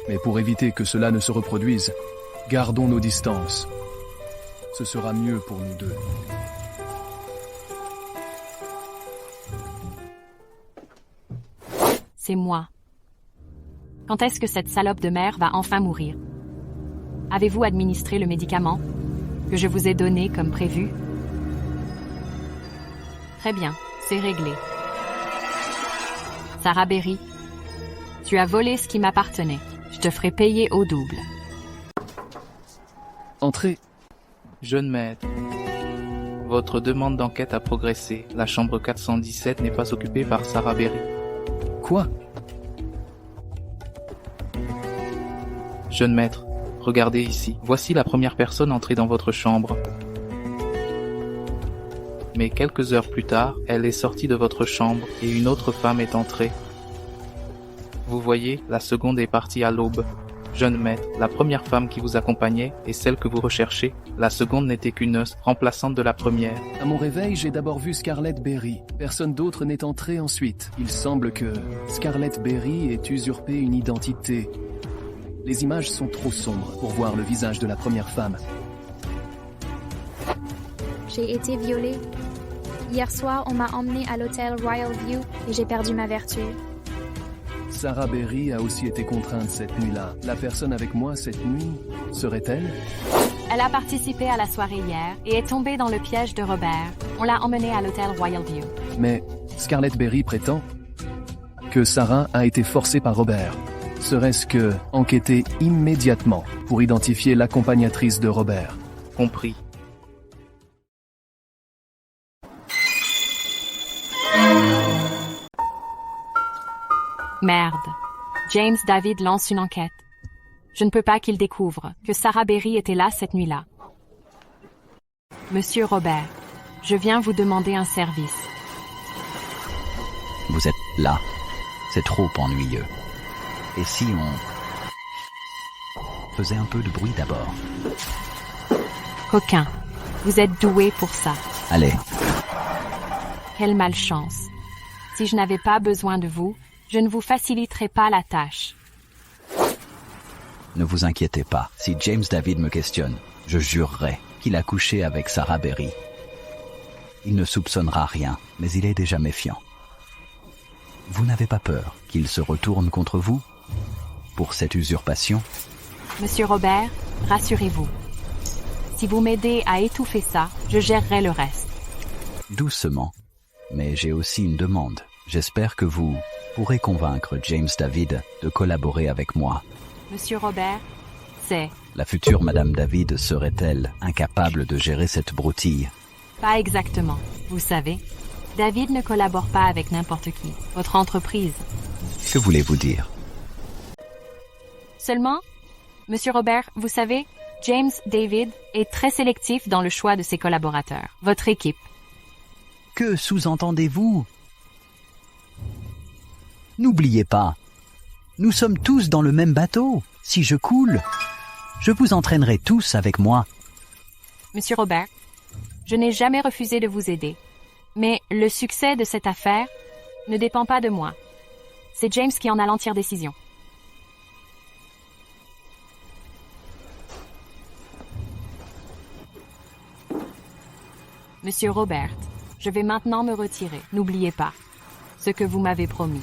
Mais pour éviter que cela ne se reproduise, gardons nos distances. Ce sera mieux pour nous deux. C'est moi. Quand est-ce que cette salope de mère va enfin mourir? Avez-vous administré le médicament que je vous ai donné comme prévu? Très bien, c'est réglé. Sarah Berry, tu as volé ce qui m'appartenait. Je te ferai payer au double. Entrez. Jeune maître, votre demande d'enquête a progressé. La chambre 417 n'est pas occupée par Sarah Berry. Quoi? Jeune maître, regardez ici. Voici la première personne entrée dans votre chambre. Mais quelques heures plus tard, elle est sortie de votre chambre et une autre femme est entrée. Vous voyez, la seconde est partie à l'aube. Jeune maître, la première femme qui vous accompagnait est celle que vous recherchez. La seconde n'était qu'une remplaçante de la première. À mon réveil, j'ai d'abord vu Scarlett Berry. Personne d'autre n'est entré ensuite. Il semble que Scarlett Berry ait usurpé une identité. Les images sont trop sombres pour voir le visage de la première femme. J'ai été violée. Hier soir, on m'a emmenée à l'hôtel Royal View et j'ai perdu ma vertu. Sarah Berry a aussi été contrainte cette nuit-là. La personne avec moi cette nuit serait-elle? Elle a participé à la soirée hier et est tombée dans le piège de Robert. On l'a emmenée à l'hôtel Royal View. Mais Scarlett Berry prétend que Sarah a été forcée par Robert. Serait-ce que enquêter immédiatement pour identifier l'accompagnatrice de Robert? Compris. Merde. James David lance une enquête. Je ne peux pas qu'il découvre que Sarah Berry était là cette nuit-là. Monsieur Robert, je viens vous demander un service. Vous êtes là. C'est trop ennuyeux. Et si on faisait un peu de bruit d'abord? Coquin, vous êtes doué pour ça. Allez. Quelle malchance. Si je n'avais pas besoin de vous, je ne vous faciliterai pas la tâche. Ne vous inquiétez pas. Si James David me questionne, je jurerai qu'il a couché avec Sarah Berry. Il ne soupçonnera rien, mais il est déjà méfiant. Vous n'avez pas peur qu'il se retourne contre vous pour cette usurpation? Monsieur Robert, rassurez-vous. Si vous m'aidez à étouffer ça, je gérerai le reste. Doucement. Mais j'ai aussi une demande. J'espère que vous pourrez convaincre James David de collaborer avec moi. Monsieur Robert, c'est... La future Madame David serait-elle incapable de gérer cette broutille? Pas exactement. Vous savez, David ne collabore pas avec n'importe qui. Votre entreprise. Que voulez-vous dire? Seulement, Monsieur Robert, vous savez, James David est très sélectif dans le choix de ses collaborateurs. Votre équipe. Que sous-entendez-vous? N'oubliez pas, nous sommes tous dans le même bateau. Si je coule, je vous entraînerai tous avec moi. Monsieur Robert, je n'ai jamais refusé de vous aider. Mais le succès de cette affaire ne dépend pas de moi. C'est James qui en a l'entière décision. Monsieur Robert, je vais maintenant me retirer. N'oubliez pas ce que vous m'avez promis.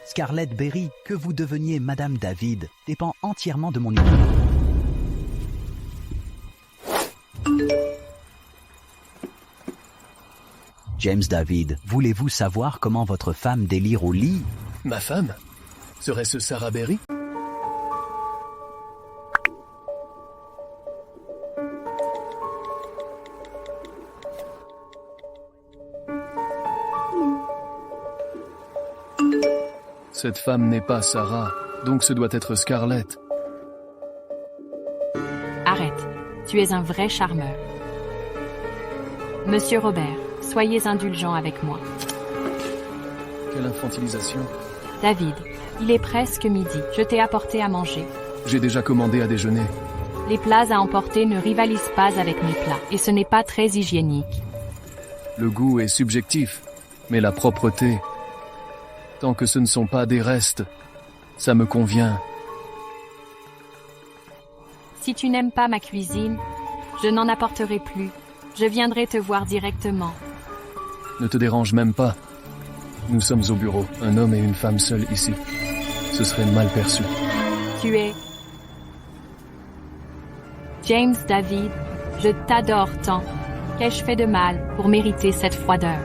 Scarlett Berry, que vous deveniez Madame David, dépend entièrement de mon idée. James David, voulez-vous savoir comment votre femme délire au lit? Ma femme? Serait-ce Sarah Berry? Cette femme n'est pas Sarah, donc ce doit être Scarlett. Arrête, tu es un vrai charmeur. Monsieur Robert, soyez indulgent avec moi. Quelle infantilisation. David, il est presque midi. Je t'ai apporté à manger. J'ai déjà commandé à déjeuner. Les plats à emporter ne rivalisent pas avec mes plats, et ce n'est pas très hygiénique. Le goût est subjectif, mais la propreté... Tant que ce ne sont pas des restes, ça me convient. Si tu n'aimes pas ma cuisine, je n'en apporterai plus. Je viendrai te voir directement. Ne te dérange même pas. Nous sommes au bureau, un homme et une femme seuls ici. Ce serait mal perçu. Tu es... James David, je t'adore tant. Qu'ai-je fait de mal pour mériter cette froideur?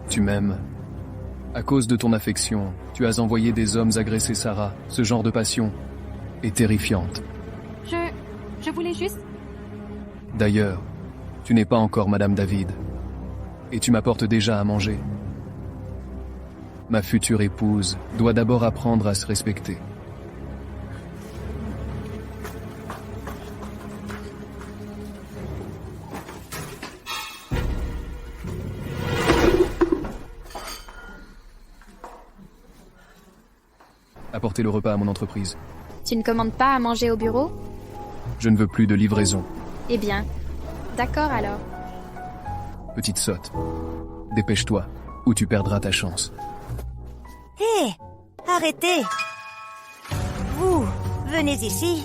Tu m'aimes. À cause de ton affection, tu as envoyé des hommes agresser Sarah. Ce genre de passion est terrifiante. Je voulais juste... D'ailleurs, tu n'es pas encore Madame David. Et tu m'apportes déjà à manger. Ma future épouse doit d'abord apprendre à se respecter. Apportez le repas à mon entreprise. Tu ne commandes pas à manger au bureau? Je ne veux plus de livraison. Eh bien, d'accord alors. Petite sotte. Dépêche-toi, ou tu perdras ta chance. Hé, arrêtez! Vous, venez ici.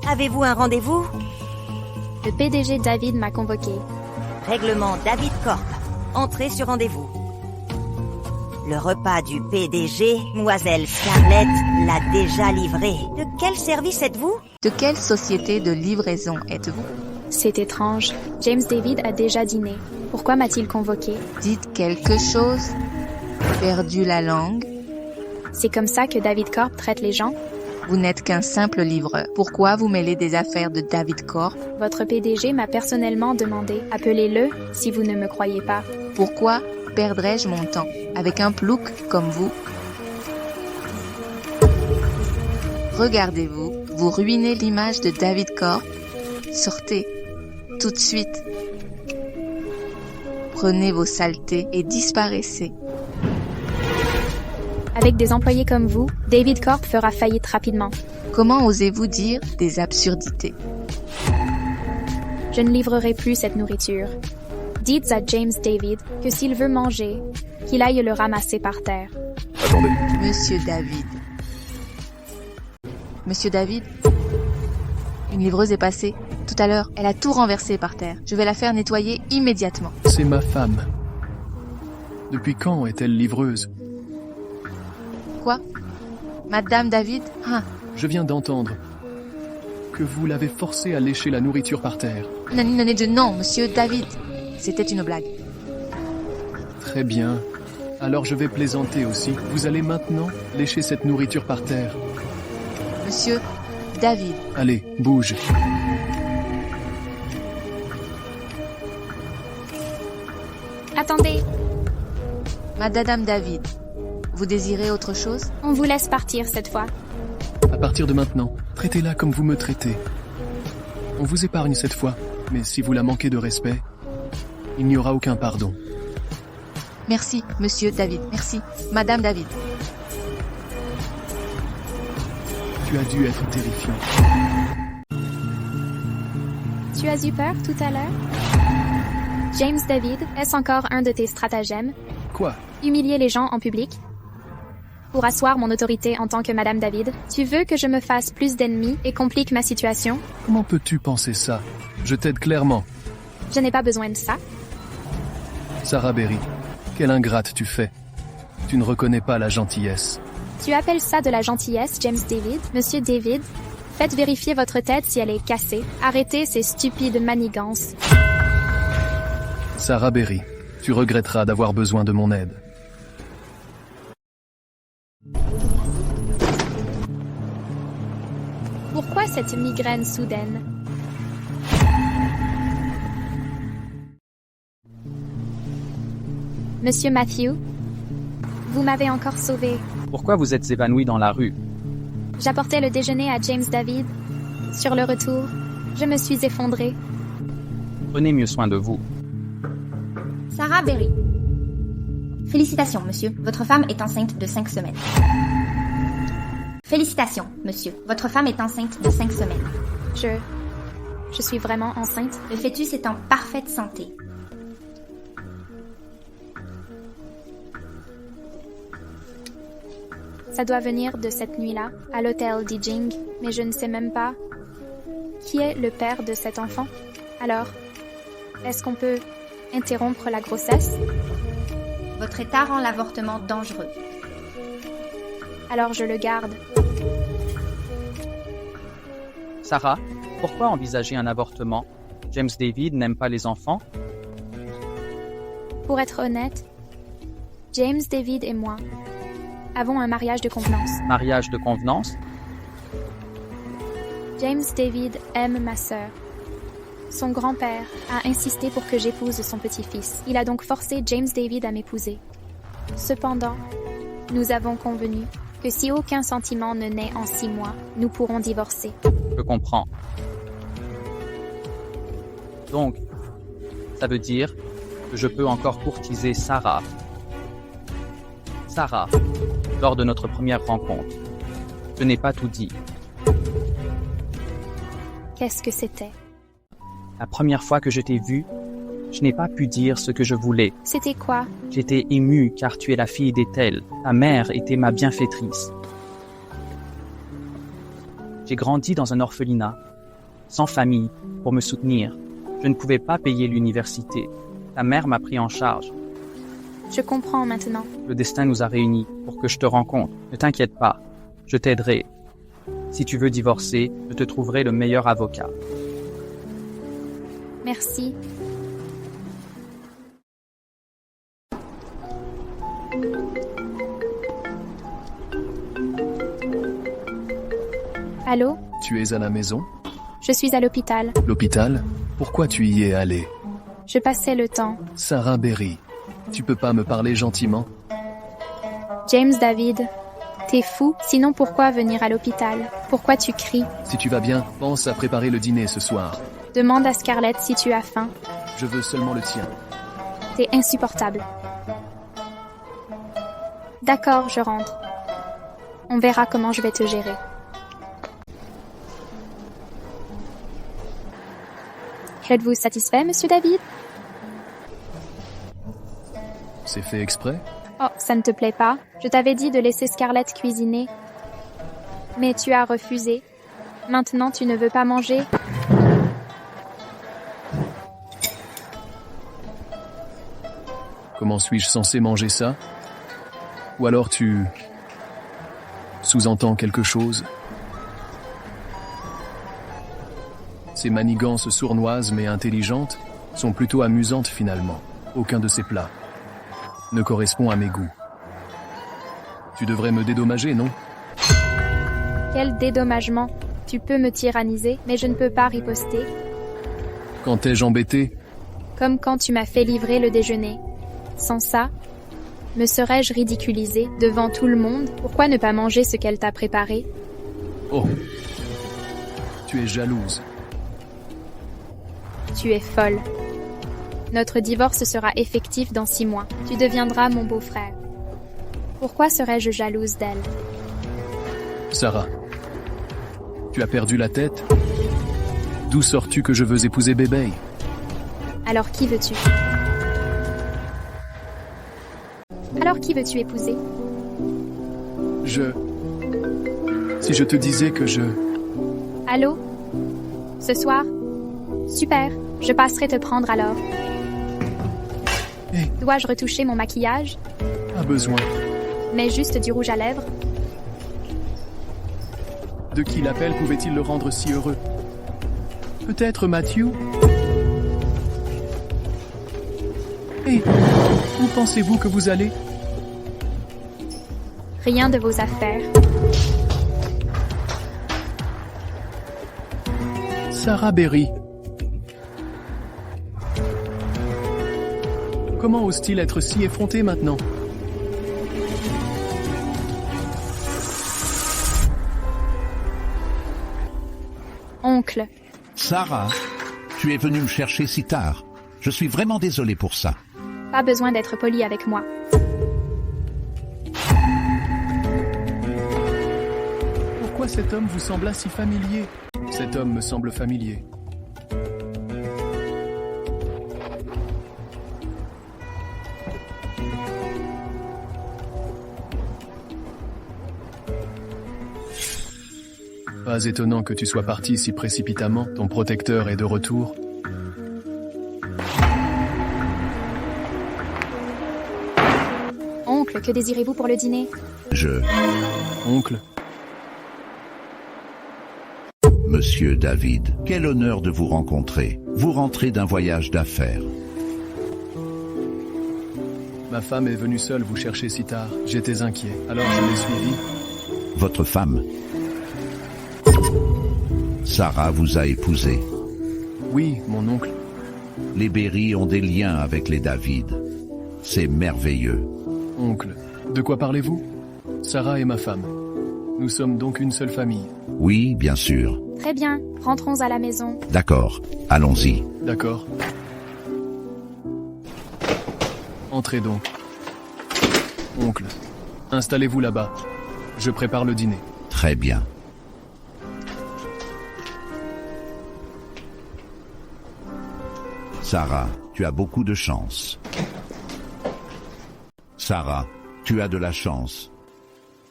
Avez-vous un rendez-vous? Le PDG David m'a convoqué. Règlement David Corp. Entrez sur rendez-vous. Le repas du PDG, Mademoiselle Scarlett, l'a déjà livré. De quel service êtes-vous? De quelle société de livraison êtes-vous? C'est étrange. James David a déjà dîné. Pourquoi m'a-t-il convoqué? Dites quelque chose. Perdu la langue. C'est comme ça que David Corp traite les gens? Vous n'êtes qu'un simple livreur. Pourquoi vous mêlez des affaires de David Corp? Votre PDG m'a personnellement demandé. Appelez-le si vous ne me croyez pas. Pourquoi perdrais-je mon temps avec un plouc comme vous? Regardez-vous, vous ruinez l'image de David Corp. Sortez, tout de suite. Prenez vos saletés et disparaissez. Avec des employés comme vous, David Corp fera faillite rapidement. Comment osez-vous dire des absurdités? Je ne livrerai plus cette nourriture. Dites à James David que s'il veut manger, qu'il aille le ramasser par terre. Attendez. Monsieur David. Monsieur David? Une livreuse est passée. Tout à l'heure, elle a tout renversé par terre. Je vais la faire nettoyer immédiatement. C'est ma femme. Depuis quand est-elle livreuse? Quoi? Madame David? Ah. Je viens d'entendre que vous l'avez forcée à lécher la nourriture par terre. Non, monsieur David. C'était une blague. Très bien. Alors je vais plaisanter aussi. Vous allez maintenant lécher cette nourriture par terre. Monsieur David. Allez, bouge. Attendez. Madame David, vous désirez autre chose? On vous laisse partir cette fois. À partir de maintenant, traitez-la comme vous me traitez. On vous épargne cette fois, mais si vous la manquez de respect, il n'y aura aucun pardon. Merci, monsieur David. Merci, madame David. Tu as dû être terrifiant. Tu as eu peur tout à l'heure? James David, est-ce encore un de tes stratagèmes? Quoi? Humilier les gens en public? Pour asseoir mon autorité en tant que Madame David, tu veux que je me fasse plus d'ennemis et complique ma situation? Comment peux-tu penser ça? Je t'aide clairement. Je n'ai pas besoin de ça. Sarah Berry, quelle ingrate tu fais. Tu ne reconnais pas la gentillesse. Tu appelles ça de la gentillesse, James David? Monsieur David, faites vérifier votre tête si elle est cassée. Arrêtez ces stupides manigances. Sarah Berry, tu regretteras d'avoir besoin de mon aide. Pourquoi cette migraine soudaine? Monsieur Matthew, vous m'avez encore sauvé. Pourquoi vous êtes évanoui dans la rue? J'apportais le déjeuner à James David. Sur le retour, je me suis effondrée. Prenez mieux soin de vous. Sarah Berry. Félicitations, monsieur. Votre femme est enceinte de 5 semaines. Félicitations, monsieur. Votre femme est enceinte de 5 semaines. Je suis vraiment enceinte? Le fœtus est en parfaite santé. Ça doit venir de cette nuit-là, à l'hôtel Dijing, mais je ne sais même pas qui est le père de cet enfant. Alors, est-ce qu'on peut interrompre la grossesse? Votre état rend l'avortement dangereux. Alors je le garde. Sarah, pourquoi envisager un avortement? James David n'aime pas les enfants? Pour être honnête, James David et moi avons un mariage de convenance. Mariage de convenance? James David aime ma sœur. Son grand-père a insisté pour que j'épouse son petit-fils. Il a donc forcé James David à m'épouser. Cependant, nous avons convenu que si aucun sentiment ne naît en 6 mois, nous pourrons divorcer. Je comprends. Donc, ça veut dire que je peux encore courtiser Sarah. Sarah, lors de notre première rencontre. Je n'ai pas tout dit. Qu'est-ce que c'était? La première fois que je t'ai vu, je n'ai pas pu dire ce que je voulais. C'était quoi? J'étais ému car tu es la fille d'Ethel. Ta mère était ma bienfaitrice. J'ai grandi dans un orphelinat, sans famille, pour me soutenir. Je ne pouvais pas payer l'université. Ta mère m'a pris en charge. Je comprends maintenant. Le destin nous a réunis pour que je te rencontre. Ne t'inquiète pas, je t'aiderai. Si tu veux divorcer, je te trouverai le meilleur avocat. Merci. Allô? Tu es à la maison? Je suis à l'hôpital. L'hôpital? Pourquoi tu y es allé? Je passais le temps. Sarah Berry, tu peux pas me parler gentiment? James David, t'es fou? Sinon pourquoi venir à l'hôpital? Pourquoi tu cries? Si tu vas bien, pense à préparer le dîner ce soir. Demande à Scarlett si tu as faim. Je veux seulement le tien. T'es insupportable. D'accord, je rentre. On verra comment je vais te gérer. Êtes-vous satisfait, monsieur David? C'est fait exprès? Oh, ça ne te plaît pas? Je t'avais dit de laisser Scarlett cuisiner. Mais tu as refusé. Maintenant, tu ne veux pas manger? Comment suis-je censé manger ça? Ou alors tu sous-entends quelque chose? Ces manigances sournoises mais intelligentes sont plutôt amusantes finalement. Aucun de ces plats ne correspond à mes goûts. Tu devrais me dédommager, non? Quel dédommagement! Tu peux me tyranniser, mais je ne peux pas riposter. Quand t'ai-je embêté? Comme quand tu m'as fait livrer le déjeuner. Sans ça, me serais-je ridiculisée devant tout le monde? Pourquoi ne pas manger ce qu'elle t'a préparé? Oh, tu es jalouse. Tu es folle. Notre divorce sera effectif dans 6 mois. Tu deviendras mon beau-frère. Pourquoi serais-je jalouse d'elle? Sarah, tu as perdu la tête? D'où sors-tu que je veux épouser Bébé? Alors qui veux-tu? Alors qui veux-tu épouser? Si je te disais que je... Allô? Ce soir? Super, je passerai te prendre alors. Hey. Dois-je retoucher mon maquillage? Pas besoin. Mais juste du rouge à lèvres? De qui l'appel pouvait-il le rendre si heureux? Peut-être Matthew? Hé, où pensez-vous que vous allez? Rien de vos affaires. Sarah Berry. Comment ose-t-il être si effronté maintenant? Oncle. Sarah, tu es venue me chercher si tard. Je suis vraiment désolé pour ça. Pas besoin d'être poli avec moi. Pourquoi cet homme vous sembla si familier? Cet homme me semble familier. Pas étonnant que tu sois parti si précipitamment. Ton protecteur est de retour. Oncle, que désirez-vous pour le dîner? Oncle. Monsieur David, quel honneur de vous rencontrer. Vous rentrez d'un voyage d'affaires. Ma femme est venue seule vous chercher si tard. J'étais inquiet, alors je l'ai suivie. Votre femme? Sarah vous a épousé. Oui, mon oncle. Les Berry ont des liens avec les David. C'est merveilleux. Oncle, de quoi parlez-vous? Sarah est ma femme. Nous sommes donc une seule famille. Oui, bien sûr. Très bien, rentrons à la maison. D'accord, allons-y. D'accord. Entrez donc. Oncle, Installez-vous là-bas. Je prépare le dîner. Très bien. Sarah, tu as beaucoup de chance. Sarah, tu as de la chance.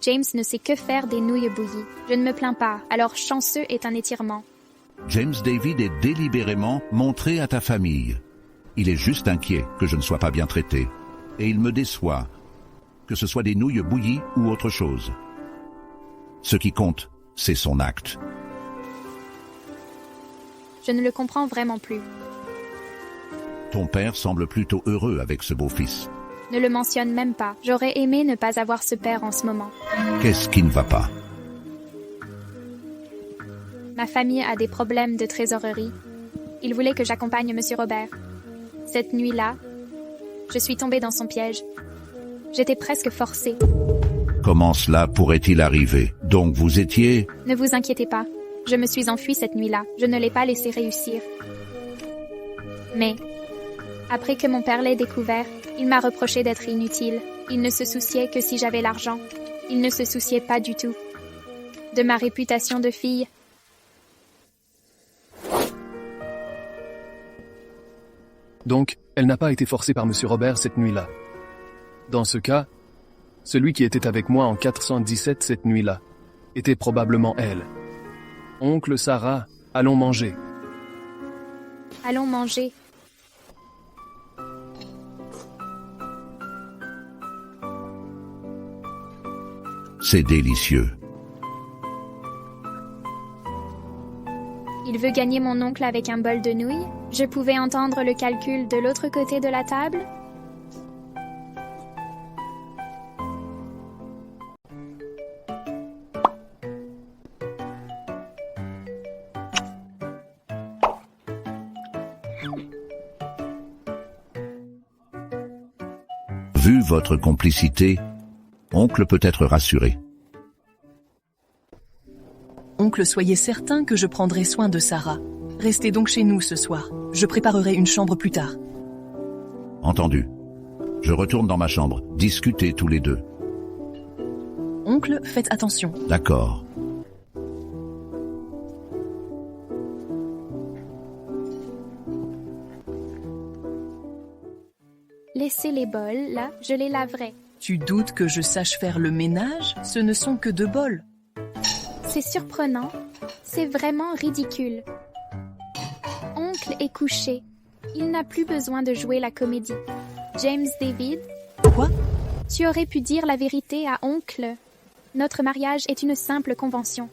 James ne sait que faire des nouilles bouillies. Je ne me plains pas, alors chanceux est un étirement. James David est délibérément montré à ta famille. Il est juste inquiet que je ne sois pas bien traité. Et il me déçoit, que ce soit des nouilles bouillies ou autre chose. Ce qui compte, c'est son acte. Je ne le comprends vraiment plus. Ton père semble plutôt heureux avec ce beau-fils. Ne le mentionne même pas. J'aurais aimé ne pas avoir ce père en ce moment. Qu'est-ce qui ne va pas? Ma famille a des problèmes de trésorerie. Il voulait que j'accompagne M. Robert. Cette nuit-là, je suis tombée dans son piège. J'étais presque forcée. Comment cela pourrait-il arriver? Donc vous étiez... Ne vous inquiétez pas. Je me suis enfuie cette nuit-là. Je ne l'ai pas laissé réussir. Mais, après que mon père l'ait découvert, il m'a reproché d'être inutile. Il ne se souciait que si j'avais l'argent. Il ne se souciait pas du tout de ma réputation de fille. Donc, elle n'a pas été forcée par M. Robert cette nuit-là. Dans ce cas, celui qui était avec moi en 417 cette nuit-là était probablement elle. Oncle Sarah, allons manger. Allons manger. C'est délicieux. Il veut gagner mon oncle avec un bol de nouilles? Je pouvais entendre le calcul de l'autre côté de la table? Vu votre complicité, oncle peut être rassuré. Oncle, soyez certain que je prendrai soin de Sarah. Restez donc chez nous ce soir. Je préparerai une chambre plus tard. Entendu. Je retourne dans ma chambre. Discutez tous les deux. Oncle, faites attention. D'accord. Laissez les bols, là, je les laverai. Tu doutes que je sache faire le ménage? Ce ne sont que 2 bols. C'est surprenant. C'est vraiment ridicule. Oncle est couché. Il n'a plus besoin de jouer la comédie. James David? Quoi? Tu aurais pu dire la vérité à oncle. Notre mariage est une simple convention.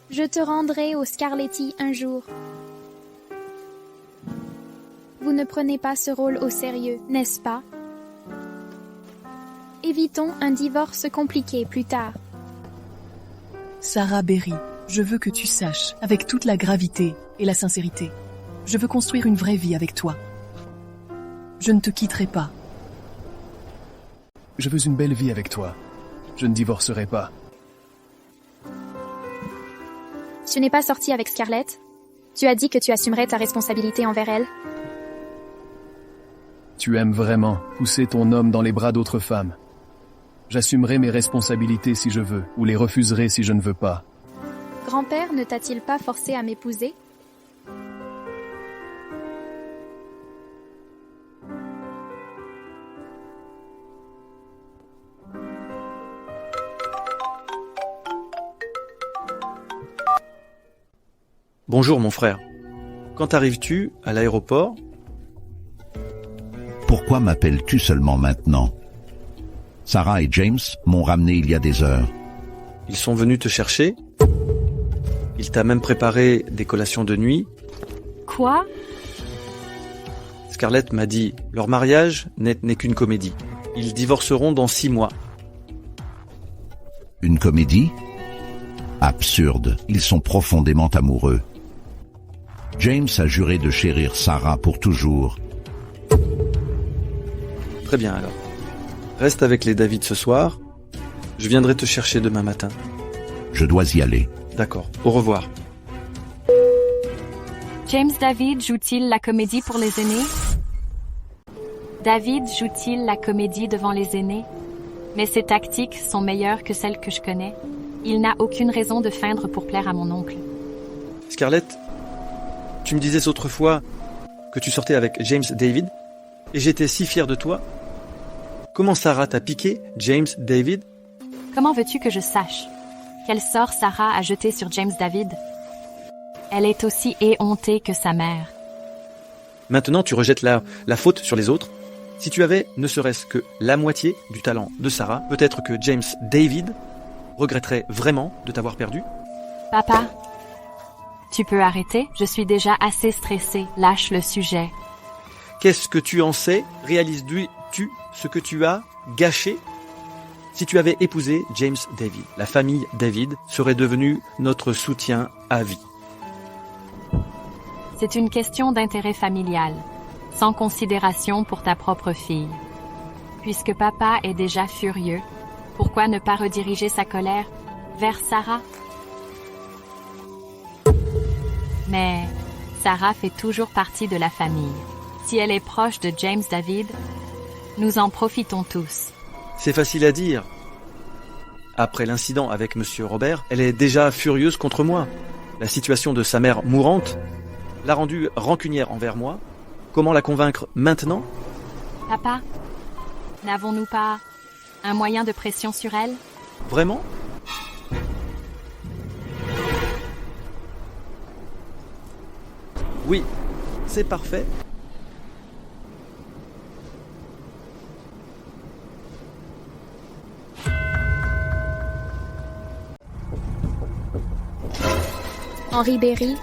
Je te rendrai au Scarletti un jour. Vous ne prenez pas ce rôle au sérieux, n'est-ce pas? Évitons un divorce compliqué plus tard. Sarah Berry, je veux que tu saches, avec toute la gravité et la sincérité, je veux construire une vraie vie avec toi. Je ne te quitterai pas. Je veux une belle vie avec toi. Je ne divorcerai pas. Tu n'es pas sorti avec Scarlett? Tu as dit que tu assumerais ta responsabilité envers elle? Tu aimes vraiment pousser ton homme dans les bras d'autres femmes. J'assumerai mes responsabilités si je veux, ou les refuserai si je ne veux pas. Grand-père ne t'a-t-il pas forcé à m'épouser? Bonjour mon frère. Quand arrives-tu à l'aéroport? Pourquoi m'appelles-tu seulement maintenant? Sarah et James m'ont ramené il y a des heures. Ils sont venus te chercher? Il t'a même préparé des collations de nuit? Quoi? Scarlett m'a dit, leur mariage n'est qu'une comédie. Ils divorceront dans 6 mois. Une comédie? Absurde, ils sont profondément amoureux. James a juré de chérir Sarah pour toujours. Très bien alors. Reste avec les David ce soir. Je viendrai te chercher demain matin. Je dois y aller. D'accord. Au revoir. James David joue-t-il la comédie pour les aînés? David joue-t-il la comédie devant les aînés? Mais ses tactiques sont meilleures que celles que je connais. Il n'a aucune raison de feindre pour plaire à mon oncle. Scarlett, tu me disais autrefois que tu sortais avec James David, et j'étais si fier de toi. Comment Sarah t'a piqué, James David? Comment veux-tu que je sache? Quel sort Sarah a jeté sur James David? Elle est aussi éhontée que sa mère. Maintenant, tu rejettes la faute sur les autres. Si tu avais ne serait-ce que la moitié du talent de Sarah, peut-être que James David regretterait vraiment de t'avoir perdu. Papa, tu peux arrêter? Je suis déjà assez stressée. Lâche le sujet. Qu'est-ce que tu en sais? Réalises-tu ce que tu as gâché? Si tu avais épousé James David, la famille David serait devenue notre soutien à vie. C'est une question d'intérêt familial, sans considération pour ta propre fille. Puisque papa est déjà furieux, pourquoi ne pas rediriger sa colère vers Sarah? Mais Sarah fait toujours partie de la famille. Si elle est proche de James David, nous en profitons tous. C'est facile à dire. Après l'incident avec Monsieur Robert, elle est déjà furieuse contre moi. La situation de sa mère mourante l'a rendue rancunière envers moi. Comment la convaincre maintenant? Papa, n'avons-nous pas un moyen de pression sur elle? Vraiment? Oui, c'est parfait. Henri Berry?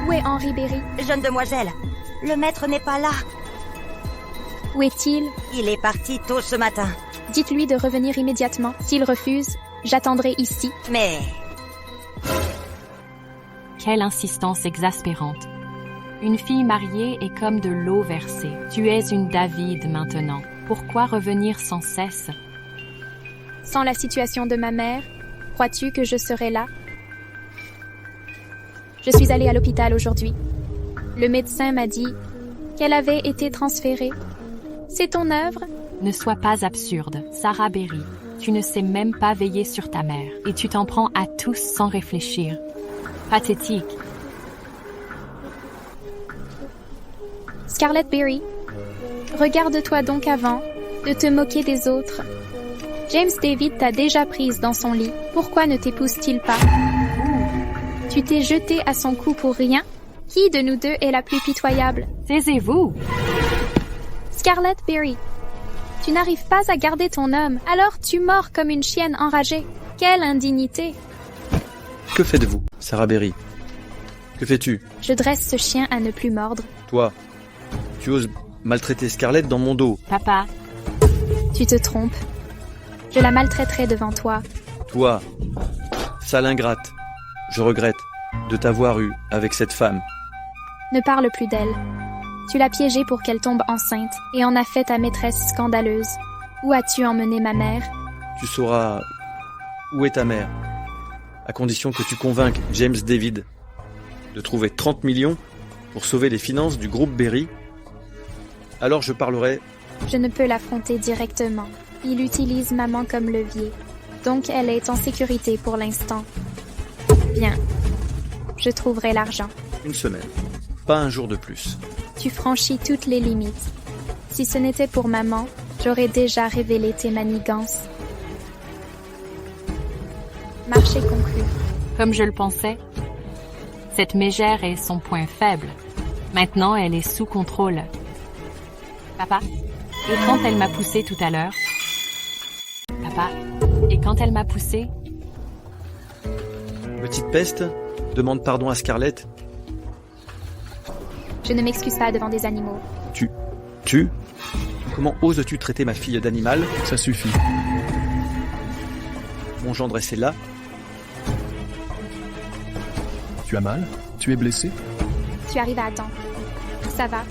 Où est Henri Berry? Jeune demoiselle, le maître n'est pas là. Où est-il? Il est parti tôt ce matin. Dites-lui de revenir immédiatement. S'il refuse, j'attendrai ici. Mais... Quelle insistance exaspérante. Une fille mariée est comme de l'eau versée. Tu es une David maintenant. Pourquoi revenir sans cesse? Sans la situation de ma mère, crois-tu que je serai là? Je suis allée à l'hôpital aujourd'hui. Le médecin m'a dit qu'elle avait été transférée. C'est ton œuvre? Ne sois pas absurde, Sarah Berry. Tu ne sais même pas veiller sur ta mère et tu t'en prends à tous sans réfléchir. Pathétique. Scarlett Berry, regarde-toi donc avant de te moquer des autres. James David t'a déjà prise dans son lit. Pourquoi ne t'épouse-t-il pas? Tu t'es jeté à son cou pour rien? Qui de nous deux est la plus pitoyable? Taisez-vous! Scarlett Berry, tu n'arrives pas à garder ton homme, alors tu mords comme une chienne enragée. Quelle indignité! Que faites-vous, Sarah Berry? Que fais-tu? Je dresse ce chien à ne plus mordre. Toi, tu oses maltraiter Scarlett dans mon dos. Papa. Tu te trompes. Je la maltraiterai devant toi. Toi, sale ingrate, je regrette de t'avoir eu avec cette femme. Ne parle plus d'elle. Tu l'as piégée pour qu'elle tombe enceinte et en as fait ta maîtresse scandaleuse. Où as-tu emmené ma mère? Tu sauras où est ta mère, à condition que tu convainques James David de trouver 30 millions pour sauver les finances du groupe Berry. Alors je parlerai. Je ne peux l'affronter directement. Il utilise maman comme levier. Donc elle est en sécurité pour l'instant. Bien. Je trouverai l'argent. Une semaine. Pas un jour de plus. Tu franchis toutes les limites. Si ce n'était pour maman, j'aurais déjà révélé tes manigances. Marché conclu. Comme je le pensais, cette mégère est son point faible. Maintenant, elle est sous contrôle. Papa, et quand elle m'a poussé tout à l'heure? Papa, et quand elle m'a poussé? Petite peste, demande pardon à Scarlett. Je ne m'excuse pas devant des animaux. Tu? Comment oses-tu traiter ma fille d'animal? Ça suffit. Mon gendre est celle-là. Tu as mal? Tu es blessé? Tu arrives à temps. Ça va.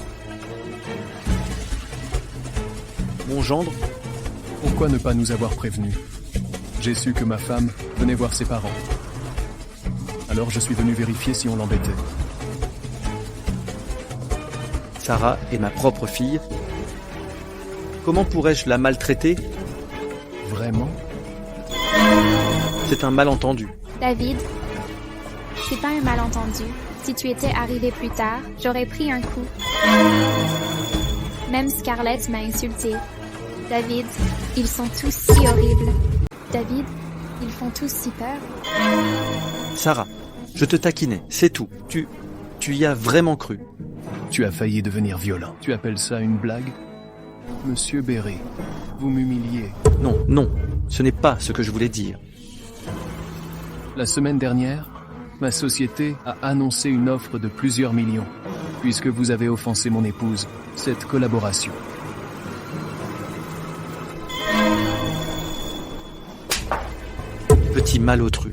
Mon gendre? Pourquoi ne pas nous avoir prévenus? J'ai su que ma femme venait voir ses parents. Alors je suis venu vérifier si on l'embêtait. Sarah est ma propre fille. Comment pourrais-je la maltraiter C'est un malentendu. David, c'est pas un malentendu. Si tu étais arrivé plus tard, j'aurais pris un coup. Même Scarlett m'a insulté. David, ils sont tous si horribles. David, ils font tous si peur. Sarah, je te taquinais, c'est tout. Tu y as vraiment cru. Tu as failli devenir violent. Tu appelles ça une blague? Monsieur Berry, vous m'humiliez. Non, ce n'est pas ce que je voulais dire. La semaine dernière, ma société a annoncé une offre de plusieurs millions, puisque vous avez offensé mon épouse. Cette collaboration. Petit malotru,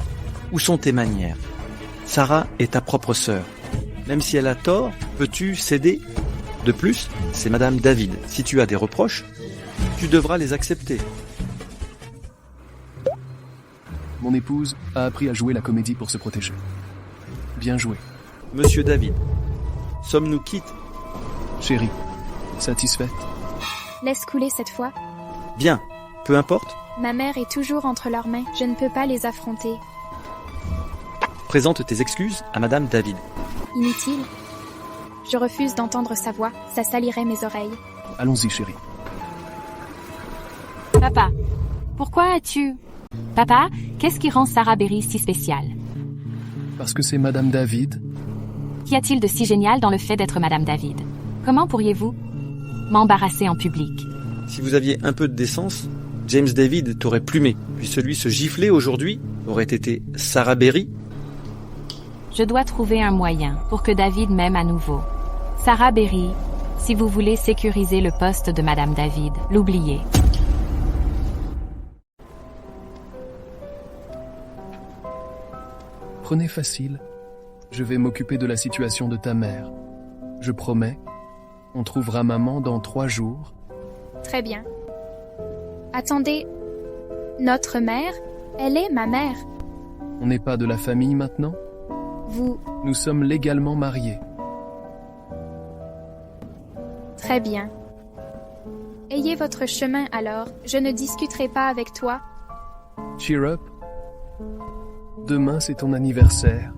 où sont tes manières? Sarah est ta propre sœur. Même si elle a tort, peux-tu céder? De plus, c'est Madame David. Si tu as des reproches, tu devras les accepter. Mon épouse a appris à jouer la comédie pour se protéger. Bien joué. Monsieur David, sommes-nous quittes? Chérie, satisfaite? Laisse couler cette fois. Bien, peu importe. Ma mère est toujours entre leurs mains. Je ne peux pas les affronter. Présente tes excuses à Madame David. Inutile. Je refuse d'entendre sa voix. Ça salirait mes oreilles. Allons-y, chérie. Papa, pourquoi as-tu... Papa, qu'est-ce qui rend Sarah Berry si spéciale? Parce que c'est Madame David. Qu'y a-t-il de si génial dans le fait d'être Madame David? Comment pourriez-vous m'embarrasser en public? Si vous aviez un peu de décence, James David t'aurait plumé, puis celui se gifler aujourd'hui aurait été Sarah Berry. Je dois trouver un moyen pour que David m'aime à nouveau. Sarah Berry, si vous voulez sécuriser le poste de Madame David, l'oubliez. Prenez facile. Je vais m'occuper de la situation de ta mère. Je promets, on trouvera maman dans 3 jours. Très bien. Attendez, notre mère, elle est ma mère. On n'est pas de la famille maintenant? Nous sommes légalement mariés. Très bien. Ayez votre chemin alors, je ne discuterai pas avec toi. Cheer up. Demain, c'est ton anniversaire.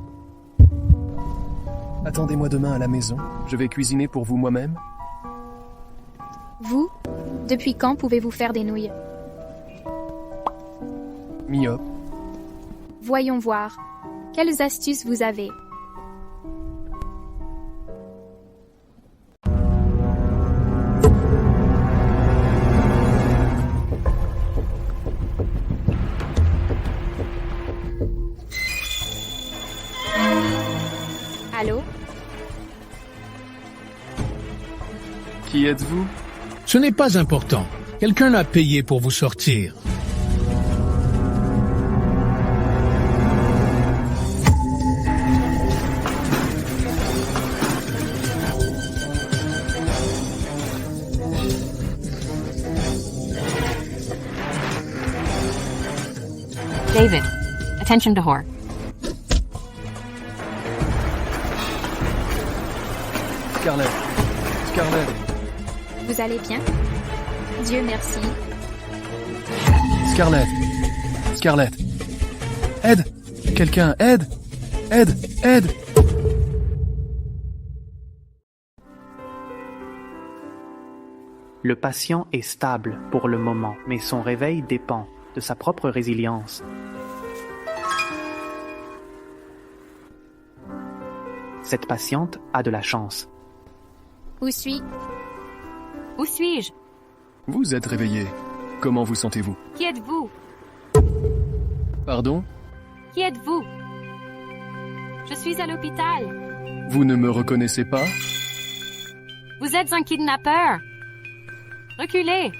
Attendez-moi demain à la maison. Je vais cuisiner pour vous moi-même. Vous, depuis quand pouvez-vous faire des nouilles? Myope. Voyons voir. Quelles astuces vous avez? Allô? Qui êtes-vous? Ce n'est pas important. Quelqu'un l'a payé pour vous sortir. David, attention to whore. Scarlett. Vous allez bien? Dieu merci. Scarlett. Aide! Quelqu'un, aide! Aide! Le patient est stable pour le moment, mais son réveil dépend de sa propre résilience. Cette patiente a de la chance. Où suis-je? Vous êtes réveillé. Comment vous sentez-vous? Qui êtes-vous? Pardon? Qui êtes-vous? Je suis à l'hôpital. Vous ne me reconnaissez pas? Vous êtes un kidnappeur. Reculez.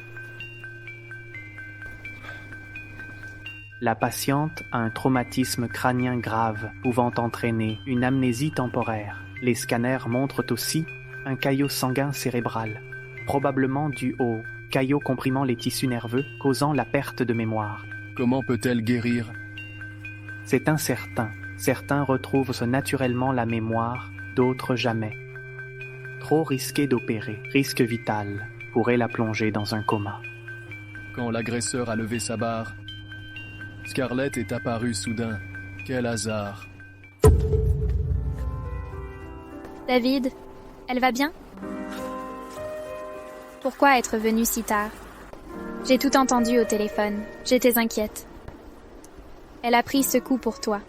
La patiente a un traumatisme crânien grave pouvant entraîner une amnésie temporaire. Les scanners montrent aussi un caillot sanguin cérébral, probablement dû au caillot comprimant les tissus nerveux, causant la perte de mémoire. Comment peut-elle guérir? C'est incertain. Certains retrouvent naturellement la mémoire, d'autres jamais. Trop risqué d'opérer, risque vital, pourrait la plonger dans un coma. Quand l'agresseur a levé sa barre, Scarlett est apparue soudain. Quel hasard. David, elle va bien? Pourquoi être venue si tard? J'ai tout entendu au téléphone. J'étais inquiète. Elle a pris ce coup pour toi.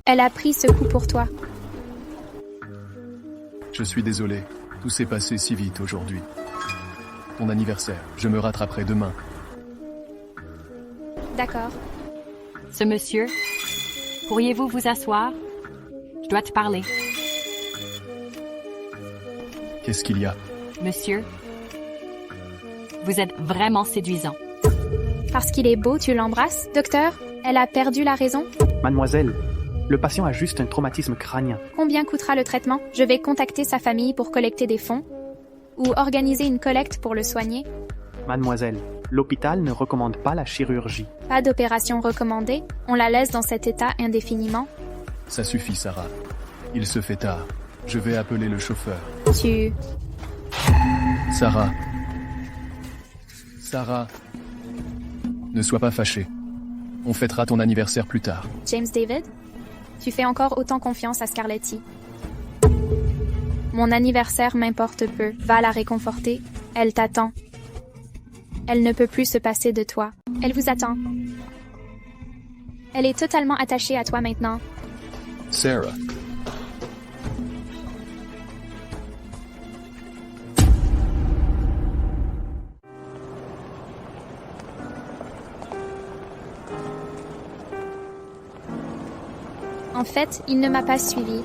Elle a pris ce coup pour toi. Je suis désolé. Tout s'est passé si vite aujourd'hui. Ton anniversaire. Je me rattraperai demain. D'accord. Ce monsieur, pourriez-vous vous asseoir? Je dois te parler. Qu'est-ce qu'il y a? Monsieur, vous êtes vraiment séduisant. Parce qu'il est beau, tu l'embrasses, docteur? Elle a perdu la raison? Mademoiselle, le patient a juste un traumatisme crânien. Combien coûtera le traitement? Je vais contacter sa famille pour collecter des fonds ou organiser une collecte pour le soigner. Mademoiselle, l'hôpital ne recommande pas la chirurgie. Pas d'opération recommandée? On la laisse dans cet état indéfiniment? Ça suffit, Sarah. Il se fait tard. Je vais appeler le chauffeur. Sarah. Sarah. Ne sois pas fâchée. On fêtera ton anniversaire plus tard. James David? Tu fais encore autant confiance à Scarletty. Mon anniversaire m'importe peu. Va la réconforter. Elle t'attend. Elle ne peut plus se passer de toi. Elle vous attend. Elle est totalement attachée à toi maintenant. Sarah. En fait, il ne m'a pas suivi.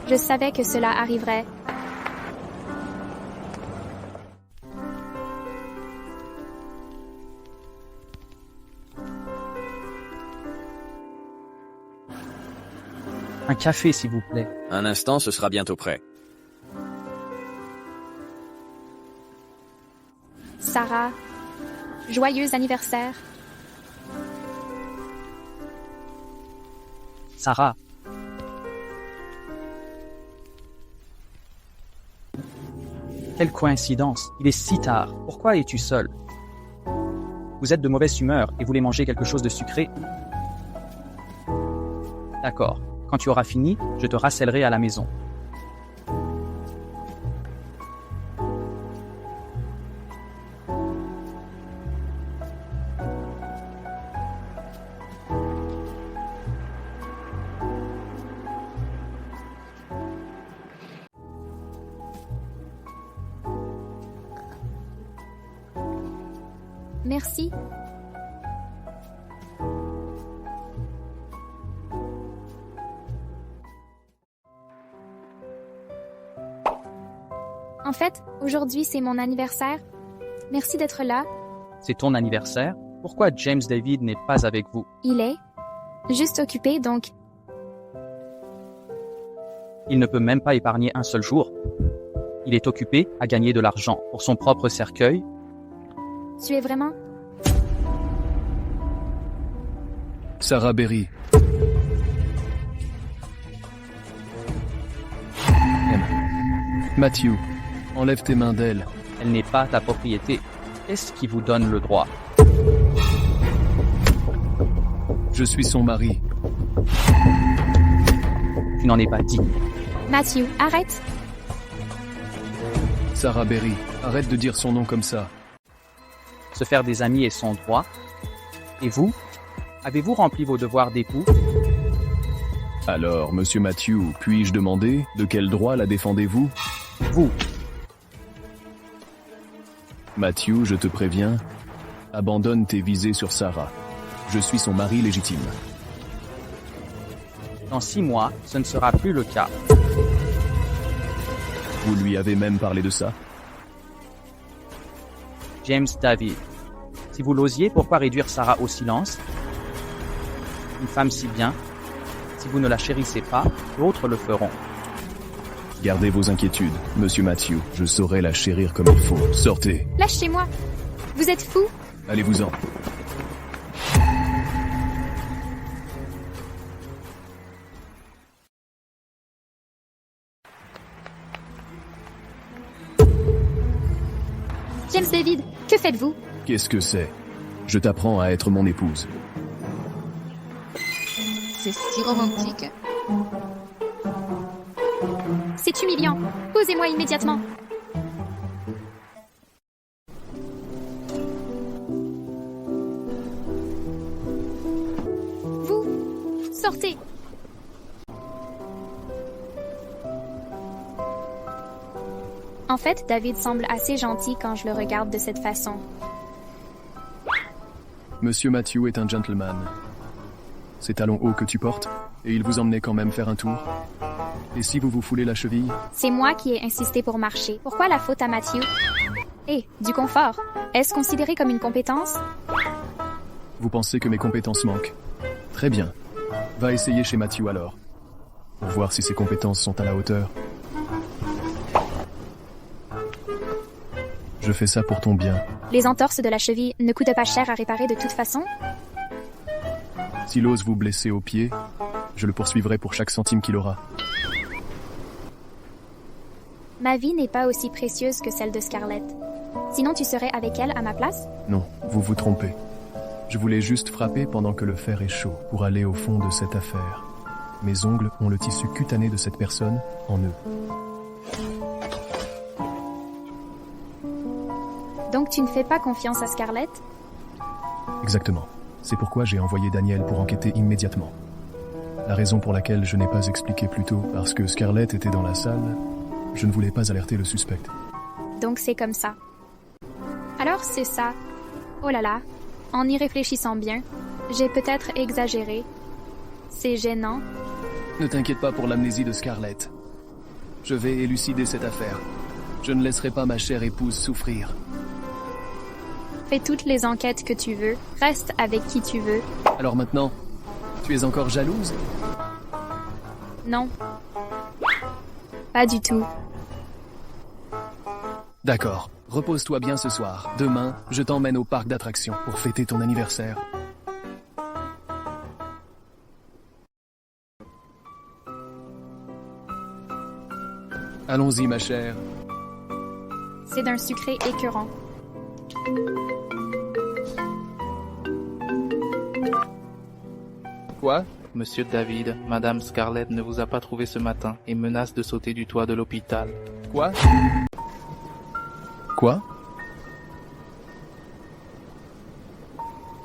Je savais que cela arriverait. Un café, s'il vous plaît. Un instant, ce sera bientôt prêt. Sarah, joyeux anniversaire. Sarah. Quelle coïncidence. Il est si tard. Pourquoi es-tu seule? Vous êtes de mauvaise humeur et voulez manger quelque chose de sucré? D'accord. Quand tu auras fini, je te harcèlerai à la maison. Merci. En fait, aujourd'hui c'est mon anniversaire. Merci d'être là. C'est ton anniversaire? Pourquoi James David n'est pas avec vous? Il est juste occupé, donc. Il ne peut même pas épargner un seul jour. Il est occupé à gagner de l'argent pour son propre cercueil. Tu es vraiment... Sarah Berry. Matthew, enlève tes mains d'elle. Elle n'est pas ta propriété. Qu'est-ce qui vous donne le droit? Je suis son mari. Tu n'en es pas digne. Matthew, arrête. Sarah Berry, arrête de dire son nom comme ça. Se faire des amis est son droit. Et vous? Avez-vous rempli vos devoirs d'époux? Alors, monsieur Matthew, puis-je demander de quel droit la défendez-vous? Vous. Matthew, je te préviens, abandonne tes visées sur Sarah. Je suis son mari légitime. Dans 6 mois, ce ne sera plus le cas. Vous lui avez même parlé de ça? James David. Si vous l'osiez, pourquoi réduire Sarah au silence? Une femme si bien. Si vous ne la chérissez pas, d'autres le feront. Gardez vos inquiétudes, monsieur Matthew. Je saurai la chérir comme il faut. Sortez. Lâchez-moi. Vous êtes fou. Allez-vous-en. James David, que faites-vous? Qu'est-ce que c'est? Je t'apprends à être mon épouse. C'est si romantique. C'est humiliant. Posez-moi immédiatement. Vous, sortez. En fait, David semble assez gentil quand je le regarde de cette façon. Monsieur Matthew est un gentleman. Ces talons hauts que tu portes, et il vous emmenait quand même faire un tour. Et si vous vous foulez la cheville? C'est moi qui ai insisté pour marcher. Pourquoi la faute à Matthew? Du confort. Est-ce considéré comme une compétence? Vous pensez que mes compétences manquent? Très bien. Va essayer chez Matthew alors. Pour voir si ses compétences sont à la hauteur. Je fais ça pour ton bien. Les entorses de la cheville ne coûtent pas cher à réparer de toute façon? S'il ose vous blesser au pied, je le poursuivrai pour chaque centime qu'il aura. Ma vie n'est pas aussi précieuse que celle de Scarlett. Sinon tu serais avec elle à ma place? Non, vous vous trompez. Je voulais juste frapper pendant que le fer est chaud pour aller au fond de cette affaire. Mes ongles ont le tissu cutané de cette personne en eux. Donc tu ne fais pas confiance à Scarlett? Exactement. C'est pourquoi j'ai envoyé Daniel pour enquêter immédiatement. La raison pour laquelle je n'ai pas expliqué plus tôt, parce que Scarlett était dans la salle, je ne voulais pas alerter le suspect. Donc c'est comme ça. Alors c'est ça. Oh là là, en y réfléchissant bien, j'ai peut-être exagéré. C'est gênant. Ne t'inquiète pas pour l'amnésie de Scarlett. Je vais élucider cette affaire. Je ne laisserai pas ma chère épouse souffrir. Fais toutes les enquêtes que tu veux, reste avec qui tu veux. Alors maintenant, tu es encore jalouse? Non. Pas du tout. D'accord. Repose-toi bien ce soir. Demain, je t'emmène au parc d'attractions pour fêter ton anniversaire. Allons-y, ma chère. C'est d'un sucré écœurant. Quoi? Monsieur David, Madame Scarlett ne vous a pas trouvé ce matin et menace de sauter du toit de l'hôpital. Quoi? Quoi?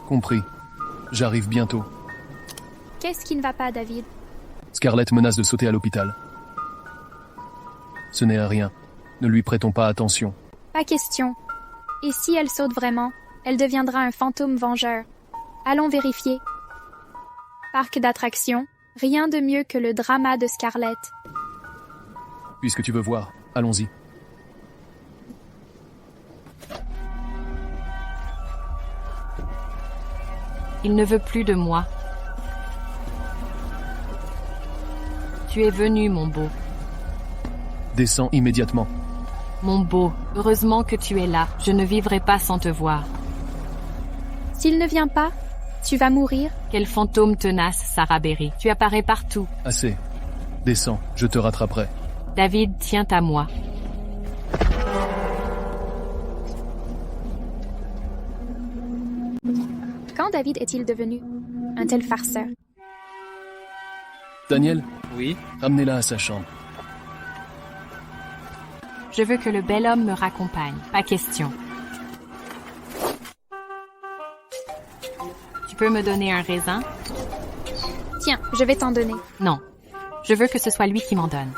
Compris. J'arrive bientôt. Qu'est-ce qui ne va pas, David? Scarlett menace de sauter à l'hôpital. Ce n'est à rien. Ne lui prêtons pas attention. Pas question. Et si elle saute vraiment, elle deviendra un fantôme vengeur. Allons vérifier. Parc d'attractions, rien de mieux que le drama de Scarlett. Puisque tu veux voir, allons-y. Il ne veut plus de moi. Tu es venu, mon beau. Descends immédiatement. Mon beau, heureusement que tu es là. Je ne vivrai pas sans te voir. S'il ne vient pas, tu vas mourir. Quel fantôme tenace, Sarah Berry. Tu apparais partout. Assez. Descends, je te rattraperai. David, tiens à moi. Quand David est-il devenu un tel farceur? Daniel? Oui? Ramenez-la à sa chambre. Je veux que le bel homme me raccompagne. Pas question. Tu peux me donner un raisin? Tiens, je vais t'en donner. Non. Je veux que ce soit lui qui m'en donne.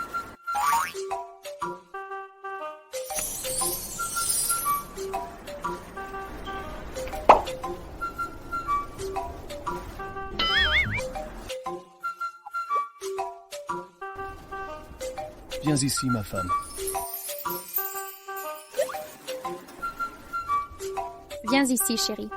Viens ici, ma femme. Viens ici, chérie.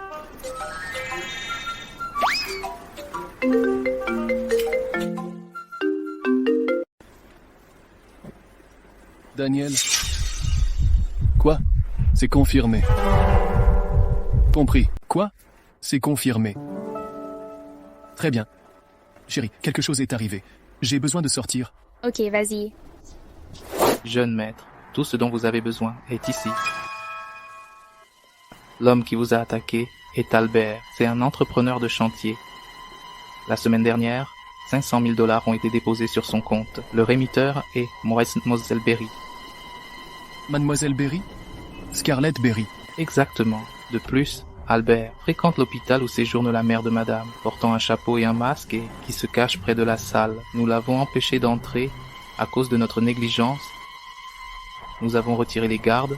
Daniel? Quoi? C'est confirmé. Compris. Quoi? C'est confirmé. Très bien. Chérie, quelque chose est arrivé. J'ai besoin de sortir. Ok, vas-y. Jeune maître, tout ce dont vous avez besoin est ici. L'homme qui vous a attaqué est Albert. C'est un entrepreneur de chantier. La semaine dernière, 500 000 $ ont été déposés sur son compte. Le rémitteur est Mademoiselle Berry. Mademoiselle Berry? Scarlett Berry. Exactement. De plus, Albert fréquente l'hôpital où séjourne la mère de madame, portant un chapeau et un masque et qui se cache près de la salle. Nous l'avons empêché d'entrer à cause de notre négligence. Nous avons retiré les gardes.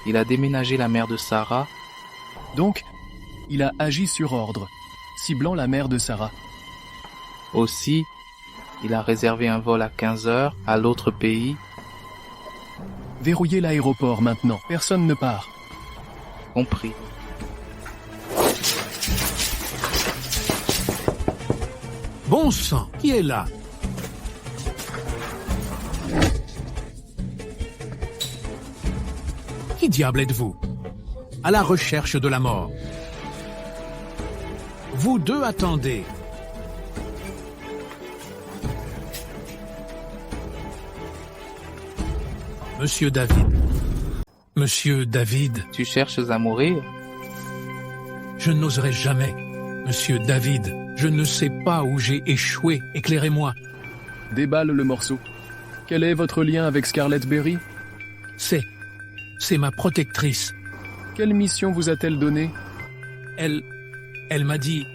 Il a déménagé la mère de Sarah. Donc, il a agi sur ordre, ciblant la mère de Sarah. Aussi, il a réservé un vol à 15 heures à l'autre pays. Verrouillez l'aéroport maintenant. Personne ne part. Compris. Bon sang, qui est là? Qui diable êtes-vous? À la recherche de la mort. Vous deux attendez. Monsieur David. Monsieur David. Tu cherches à mourir? Je n'oserai jamais. Monsieur David, je ne sais pas où j'ai échoué. Éclairez-moi. Déballe le morceau. Quel est votre lien avec Scarlett Berry? C'est ma protectrice. Quelle mission vous a-t-elle donnée? Elle m'a dit...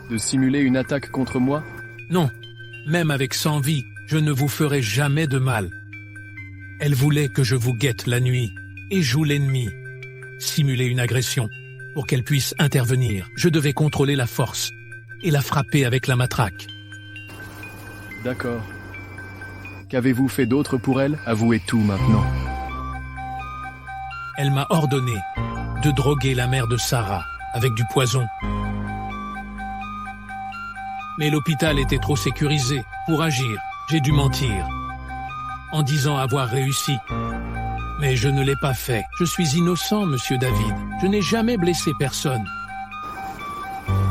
De simuler une attaque contre moi? Non, même avec 100 vies, je ne vous ferai jamais de mal. Elle voulait que je vous guette la nuit et joue l'ennemi. Simuler une agression pour qu'elle puisse intervenir. Je devais contrôler la force et la frapper avec la matraque. D'accord. Qu'avez-vous fait d'autre pour elle? Avouez tout maintenant. Elle m'a ordonné de droguer la mère de Sarah avec du poison. Mais l'hôpital était trop sécurisé pour agir. J'ai dû mentir en disant avoir réussi. Mais je ne l'ai pas fait. Je suis innocent, monsieur David. Je n'ai jamais blessé personne.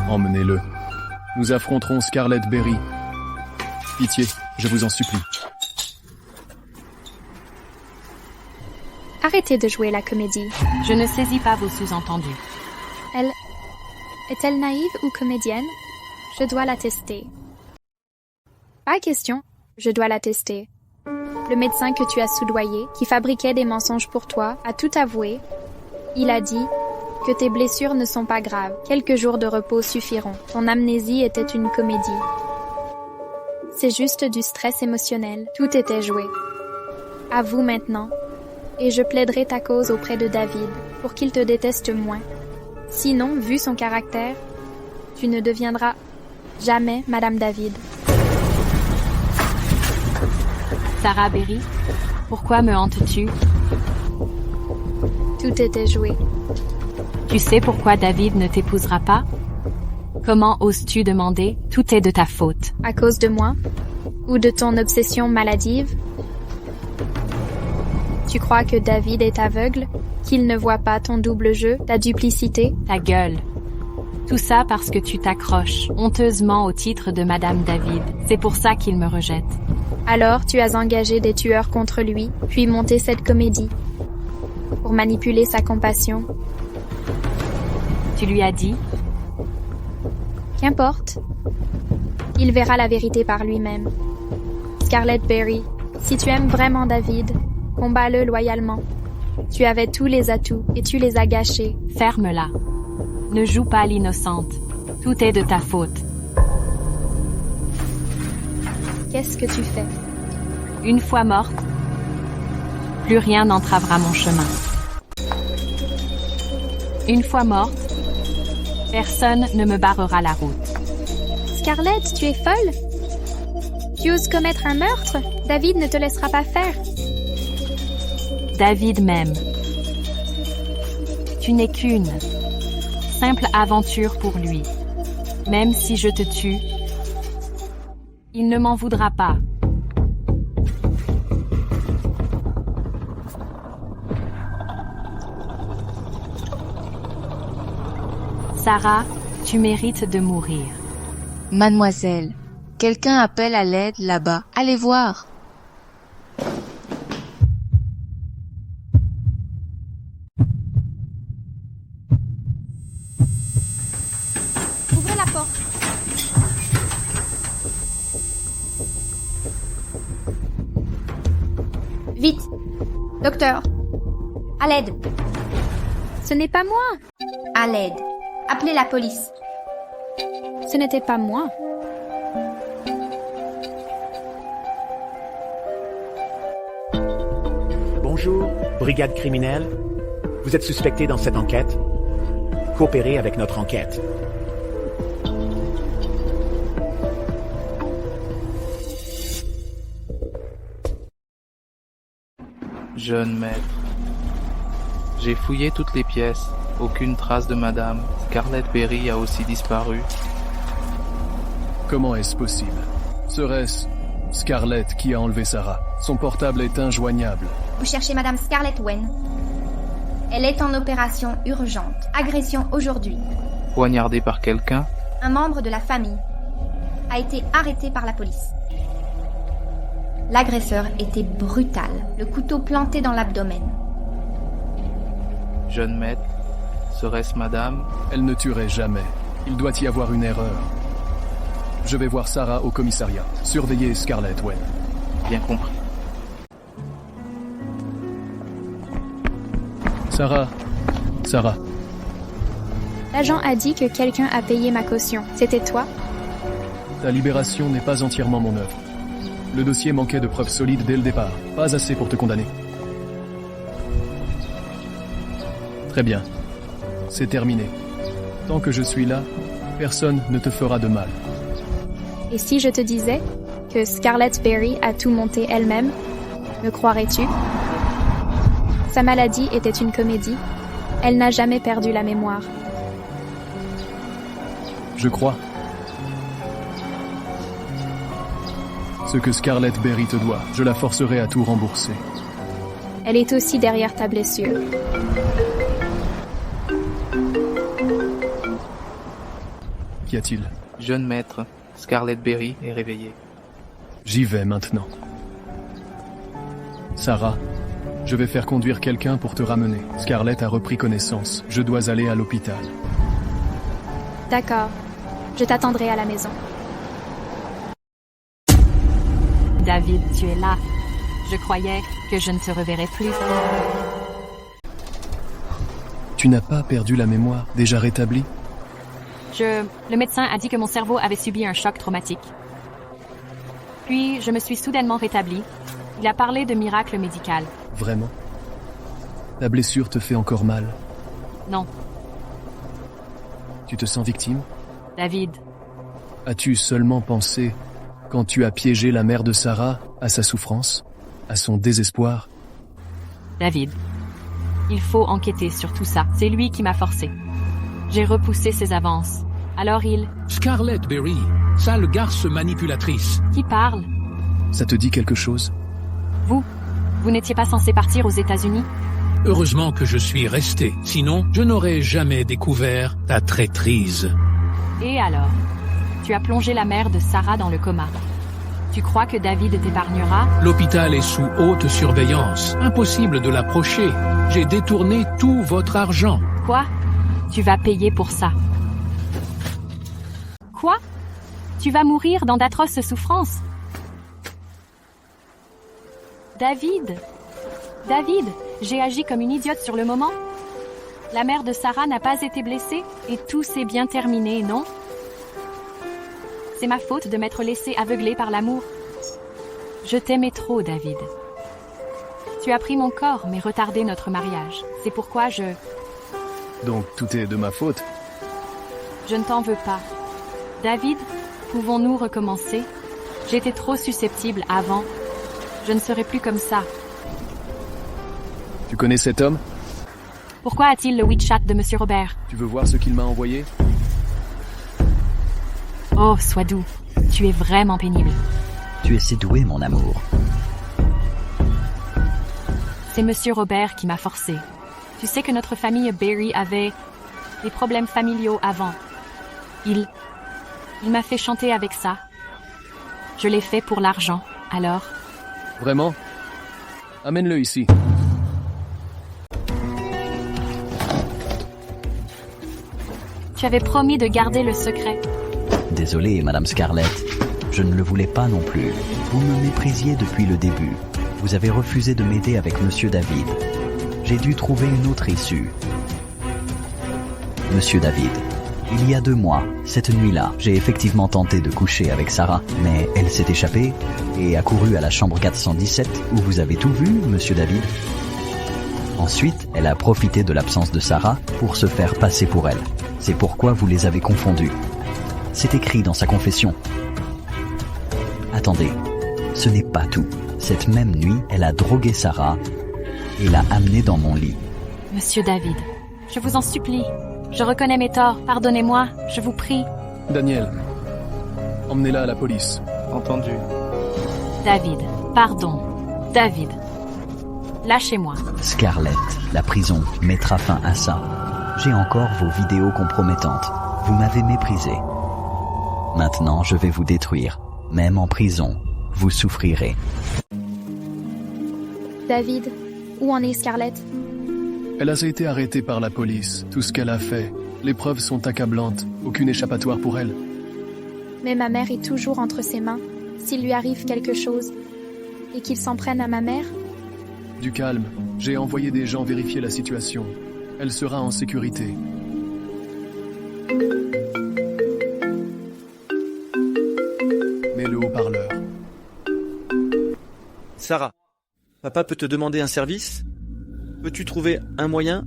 Emmenez-le. Nous affronterons Scarlett Berry. Pitié, je vous en supplie. Arrêtez de jouer la comédie. Je ne saisis pas vos sous-entendus. Est-elle naïve ou comédienne? Je dois la tester. Pas question, je dois la tester. Le médecin que tu as soudoyé, qui fabriquait des mensonges pour toi, a tout avoué. Il a dit que tes blessures ne sont pas graves. Quelques jours de repos suffiront. Ton amnésie était une comédie. C'est juste du stress émotionnel. Tout était joué. Avoue maintenant. Et je plaiderai ta cause auprès de David pour qu'il te déteste moins. Sinon, vu son caractère, tu ne deviendras jamais Madame David. Sarah Berry, pourquoi me hantes-tu? Tout était joué. Tu sais pourquoi David ne t'épousera pas? Comment oses-tu demander? Tout est de ta faute. À cause de moi? Ou de ton obsession maladive? Tu crois que David est aveugle? Qu'il ne voit pas ton double jeu, ta duplicité? Ta gueule. Tout ça parce que tu t'accroches honteusement au titre de Madame David. C'est pour ça qu'il me rejette. Alors tu as engagé des tueurs contre lui, puis monté cette comédie. Pour manipuler sa compassion. Tu lui as dit? Qu'importe. Il verra la vérité par lui-même. Scarlett Berry, si tu aimes vraiment David, combats-le loyalement. Tu avais tous les atouts et tu les as gâchés. Ferme-la. Ne joue pas l'innocente. Tout est de ta faute. Qu'est-ce que tu fais? Une fois morte, plus rien n'entravera mon chemin. Une fois morte, personne ne me barrera la route. Scarlett, tu es folle? Tu oses commettre un meurtre? David ne te laissera pas faire. David m'aime. Tu n'es qu'une simple aventure pour lui. Même si je te tue, il ne m'en voudra pas. Sarah, tu mérites de mourir. Mademoiselle, quelqu'un appelle à l'aide là-bas. Allez voir. Docteur, à l'aide. Ce n'est pas moi. À l'aide. Appelez la police. Ce n'était pas moi. Bonjour, brigade criminelle. Vous êtes suspecté dans cette enquête. Coopérez avec notre enquête. Jeune maître. J'ai fouillé toutes les pièces. Aucune trace de Madame. Scarlett Berry a aussi disparu. Comment est-ce possible? Serait-ce Scarlett qui a enlevé Sarah? Son portable est injoignable. Vous cherchez Madame Scarlett Wen. Elle est en opération urgente. Agression aujourd'hui. Poignardée par quelqu'un? Un membre de la famille a été arrêté par la police. L'agresseur était brutal, le couteau planté dans l'abdomen. Jeune maître, serait-ce Madame? Elle ne tuerait jamais. Il doit y avoir une erreur. Je vais voir Sarah au commissariat. Surveillez Scarlett Wen. Bien compris. Sarah. L'agent a dit que quelqu'un a payé ma caution. C'était toi? Ta libération n'est pas entièrement mon œuvre. Le dossier manquait de preuves solides dès le départ. Pas assez pour te condamner. Très bien. C'est terminé. Tant que je suis là, personne ne te fera de mal. Et si je te disais que Scarlett Berry a tout monté elle-même, me croirais-tu? Sa maladie était une comédie. Elle n'a jamais perdu la mémoire. Je crois. Ce que Scarlett Berry te doit, je la forcerai à tout rembourser. Elle est aussi derrière ta blessure. Qu'y a-t-il? Jeune maître, Scarlett Berry est réveillée. J'y vais maintenant. Sarah, je vais faire conduire quelqu'un pour te ramener. Scarlett a repris connaissance. Je dois aller à l'hôpital. D'accord. Je t'attendrai à la maison. David, tu es là. Je croyais que je ne te reverrais plus. Tu n'as pas perdu la mémoire, déjà rétablie? Le médecin a dit que mon cerveau avait subi un choc traumatique. Puis, je me suis soudainement rétablie. Il a parlé de miracle médical. Vraiment? La blessure te fait encore mal? Non. Tu te sens victime? David. As-tu seulement pensé, quand tu as piégé la mère de Sarah, à sa souffrance, à son désespoir? David. Il faut enquêter sur tout ça. C'est lui qui m'a forcé. J'ai repoussé ses avances. Alors il... Scarlett Berry, sale garce manipulatrice. Qui parle? Ça te dit quelque chose? Vous n'étiez pas censé partir aux États-Unis? Heureusement que je suis resté. Sinon, je n'aurais jamais découvert ta traîtrise. Et alors? Tu as plongé la mère de Sarah dans le coma. Tu crois que David t'épargnera? L'hôpital est sous haute surveillance. Impossible de l'approcher. J'ai détourné tout votre argent. Quoi? Tu vas payer pour ça. Quoi? Tu vas mourir dans d'atroces souffrances. David, j'ai agi comme une idiote sur le moment. La mère de Sarah n'a pas été blessée et tout s'est bien terminé, non? C'est ma faute de m'être laissée aveugler par l'amour. Je t'aimais trop, David. Tu as pris mon corps, mais retardé notre mariage. C'est pourquoi Donc tout est de ma faute? Je ne t'en veux pas. David, pouvons-nous recommencer? J'étais trop susceptible avant. Je ne serai plus comme ça. Tu connais cet homme? Pourquoi a-t-il le WeChat de Monsieur Robert? Tu veux voir ce qu'il m'a envoyé? Oh, sois doux. Tu es vraiment pénible. Tu es si doué, mon amour. C'est Monsieur Robert qui m'a forcé. Tu sais que notre famille Berry avait des problèmes familiaux avant. Il m'a fait chanter avec ça. Je l'ai fait pour l'argent, alors... Vraiment? Amène-le ici. Tu avais promis de garder le secret. Désolé, Madame Scarlett. Je ne le voulais pas non plus. Vous me méprisiez depuis le début. Vous avez refusé de m'aider avec Monsieur David. J'ai dû trouver une autre issue. Monsieur David, il y a 2 mois, cette nuit-là, j'ai effectivement tenté de coucher avec Sarah, mais elle s'est échappée et a couru à la chambre 417 où vous avez tout vu, Monsieur David. Ensuite, elle a profité de l'absence de Sarah pour se faire passer pour elle. C'est pourquoi vous les avez confondus. C'est écrit dans sa confession. Attendez, ce n'est pas tout. Cette même nuit, elle a drogué Sarah et l'a amenée dans mon lit. Monsieur David, je vous en supplie. Je reconnais mes torts. Pardonnez-moi, je vous prie. Daniel, emmenez-la à la police. Entendu. David, pardon. David, lâchez-moi. Scarlett, la prison mettra fin à ça. J'ai encore vos vidéos compromettantes. Vous m'avez méprisé. Maintenant, je vais vous détruire. Même en prison, vous souffrirez. David, où en est Scarlett? Elle a été arrêtée par la police. Tout ce qu'elle a fait. Les preuves sont accablantes. Aucune échappatoire pour elle. Mais ma mère est toujours entre ses mains. S'il lui arrive quelque chose, et qu'il s'en prenne à ma mère? Du calme. J'ai envoyé des gens vérifier la situation. Elle sera en sécurité. Mets le haut-parleur. Sarah, papa peut te demander un service? Peux-tu trouver un moyen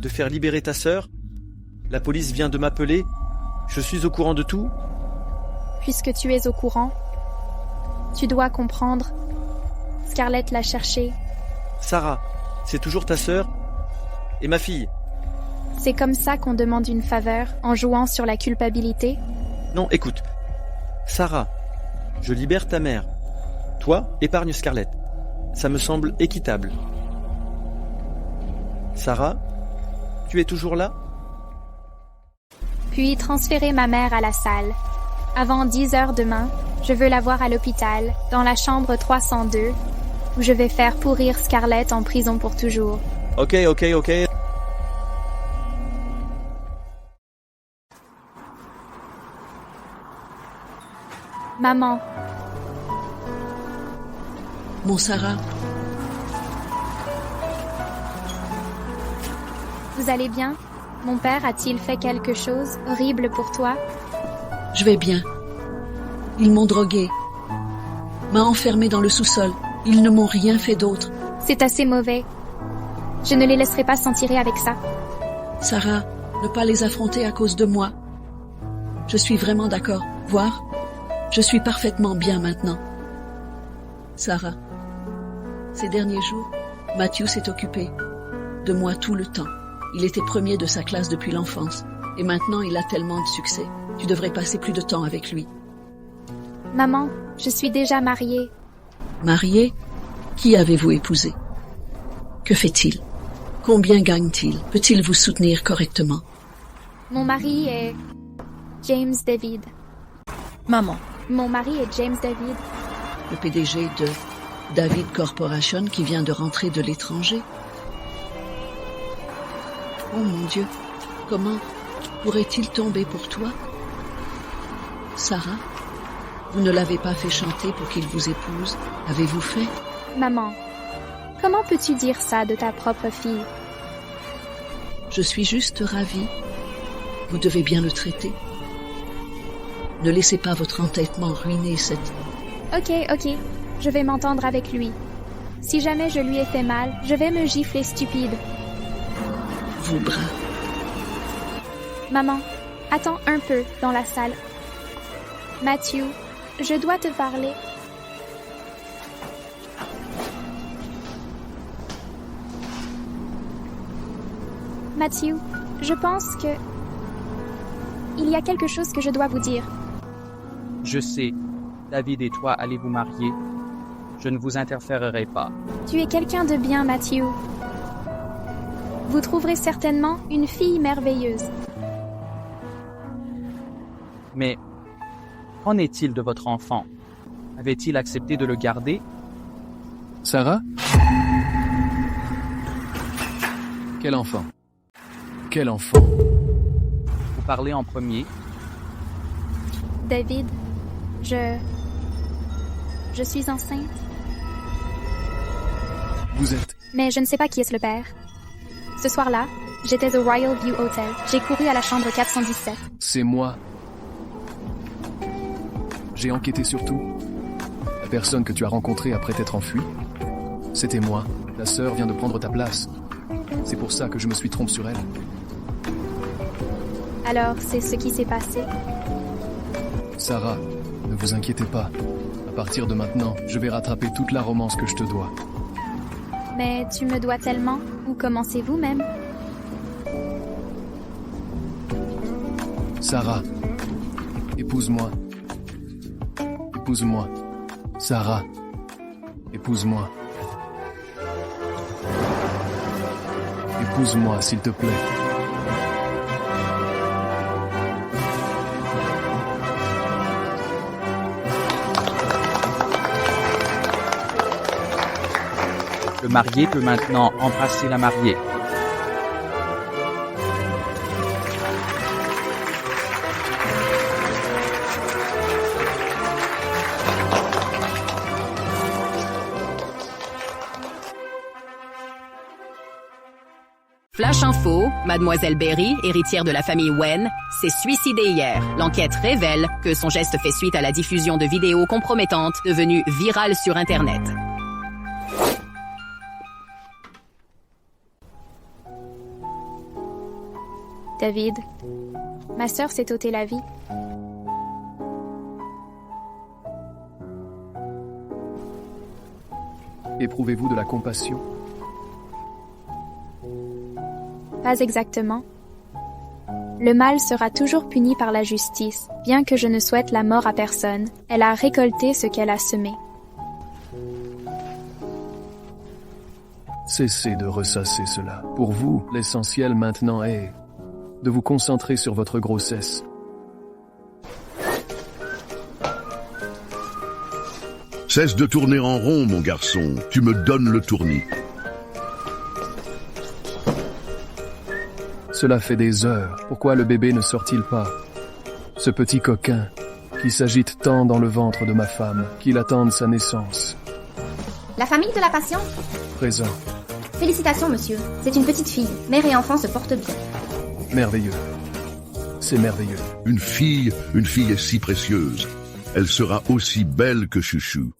de faire libérer ta sœur? La police vient de m'appeler. Je suis au courant de tout. Puisque tu es au courant, tu dois comprendre. Scarlett l'a cherchée. Sarah, c'est toujours ta sœur et ma fille. C'est comme ça qu'on demande une faveur, en jouant sur la culpabilité? Non, écoute. Sarah, je libère ta mère. Toi, épargne Scarlett. Ça me semble équitable. Sarah, tu es toujours là? Puis transférer ma mère à la salle. Avant 10 heures demain, je veux la voir à l'hôpital, dans la chambre 302, où je vais faire pourrir Scarlett en prison pour toujours. Ok. Maman. Mon Sarah. Vous allez bien? Mon père a-t-il fait quelque chose horrible pour toi? Je vais bien. Ils m'ont drogué. M'a enfermé dans le sous-sol. Ils ne m'ont rien fait d'autre. C'est assez mauvais. Je ne les laisserai pas s'en tirer avec ça. Sarah, ne pas les affronter à cause de moi. Je suis vraiment d'accord. Voir? Je suis parfaitement bien maintenant. Sarah, ces derniers jours, Matthew s'est occupé de moi tout le temps. Il était premier de sa classe depuis l'enfance. Et maintenant, il a tellement de succès. Tu devrais passer plus de temps avec lui. Maman, je suis déjà mariée. Mariée? Qui avez-vous épousé? Que fait-il? Combien gagne-t-il? Peut-il vous soutenir correctement? Mon mari est James David. Maman. Mon mari est James David. Le PDG de David Corporation qui vient de rentrer de l'étranger. Oh mon Dieu, comment pourrait-il tomber pour toi? Sarah, vous ne l'avez pas fait chanter pour qu'il vous épouse, avez-vous fait? Maman, comment peux-tu dire ça de ta propre fille? Je suis juste ravie. Vous devez bien le traiter. Ne laissez pas votre entêtement ruiner cette... Ok, je vais m'entendre avec lui. Si jamais je lui ai fait mal, je vais me gifler stupide. Vos bras. Maman, attends un peu dans la salle. Matthew, je dois te parler. Matthew, je pense que... il y a quelque chose que je dois vous dire. Je sais, David et toi allez vous marier. Je ne vous interférerai pas. Tu es quelqu'un de bien, Matthew. Vous trouverez certainement une fille merveilleuse. Mais qu'en est-il de votre enfant? Avait-il accepté de le garder? Sarah? Quel enfant? Quel enfant? Vous parlez en premier. David, je suis enceinte. Vous êtes... Mais je ne sais pas qui est le père. Ce soir-là, j'étais au Royal View Hotel. J'ai couru à la chambre 417. C'est moi. J'ai enquêté sur tout. La personne que tu as rencontrée après t'être enfuie, c'était moi. Ta sœur vient de prendre ta place. C'est pour ça que je me suis trompé sur elle. Alors, c'est ce qui s'est passé? Sarah, ne vous inquiétez pas. À partir de maintenant, je vais rattraper toute la romance que je te dois. Mais tu me dois tellement. Où commencez-vous même? Sarah, épouse-moi. Épouse-moi. Sarah, épouse-moi. Épouse-moi, s'il te plaît. Le marié peut maintenant embrasser la mariée. Flash info, Mademoiselle Berry, héritière de la famille Wen, s'est suicidée hier. L'enquête révèle que son geste fait suite à la diffusion de vidéos compromettantes devenues virales sur Internet. David, ma sœur s'est ôté la vie. Éprouvez-vous de la compassion? Pas exactement. Le mal sera toujours puni par la justice. Bien que je ne souhaite la mort à personne, elle a récolté ce qu'elle a semé. Cessez de ressasser cela. Pour vous, l'essentiel maintenant est de vous concentrer sur votre grossesse. Cesse de tourner en rond, mon garçon. Tu me donnes le tournis. Cela fait des heures. Pourquoi le bébé ne sort-il pas? Ce petit coquin qui s'agite tant dans le ventre de ma femme, qu'il attende sa naissance. La famille de la patiente? Présent. Félicitations, monsieur. C'est une petite fille. Mère et enfant se portent bien. Merveilleux. C'est merveilleux. Une fille est si précieuse. Elle sera aussi belle que Chouchou.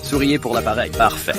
Souriez pour l'appareil. Parfait.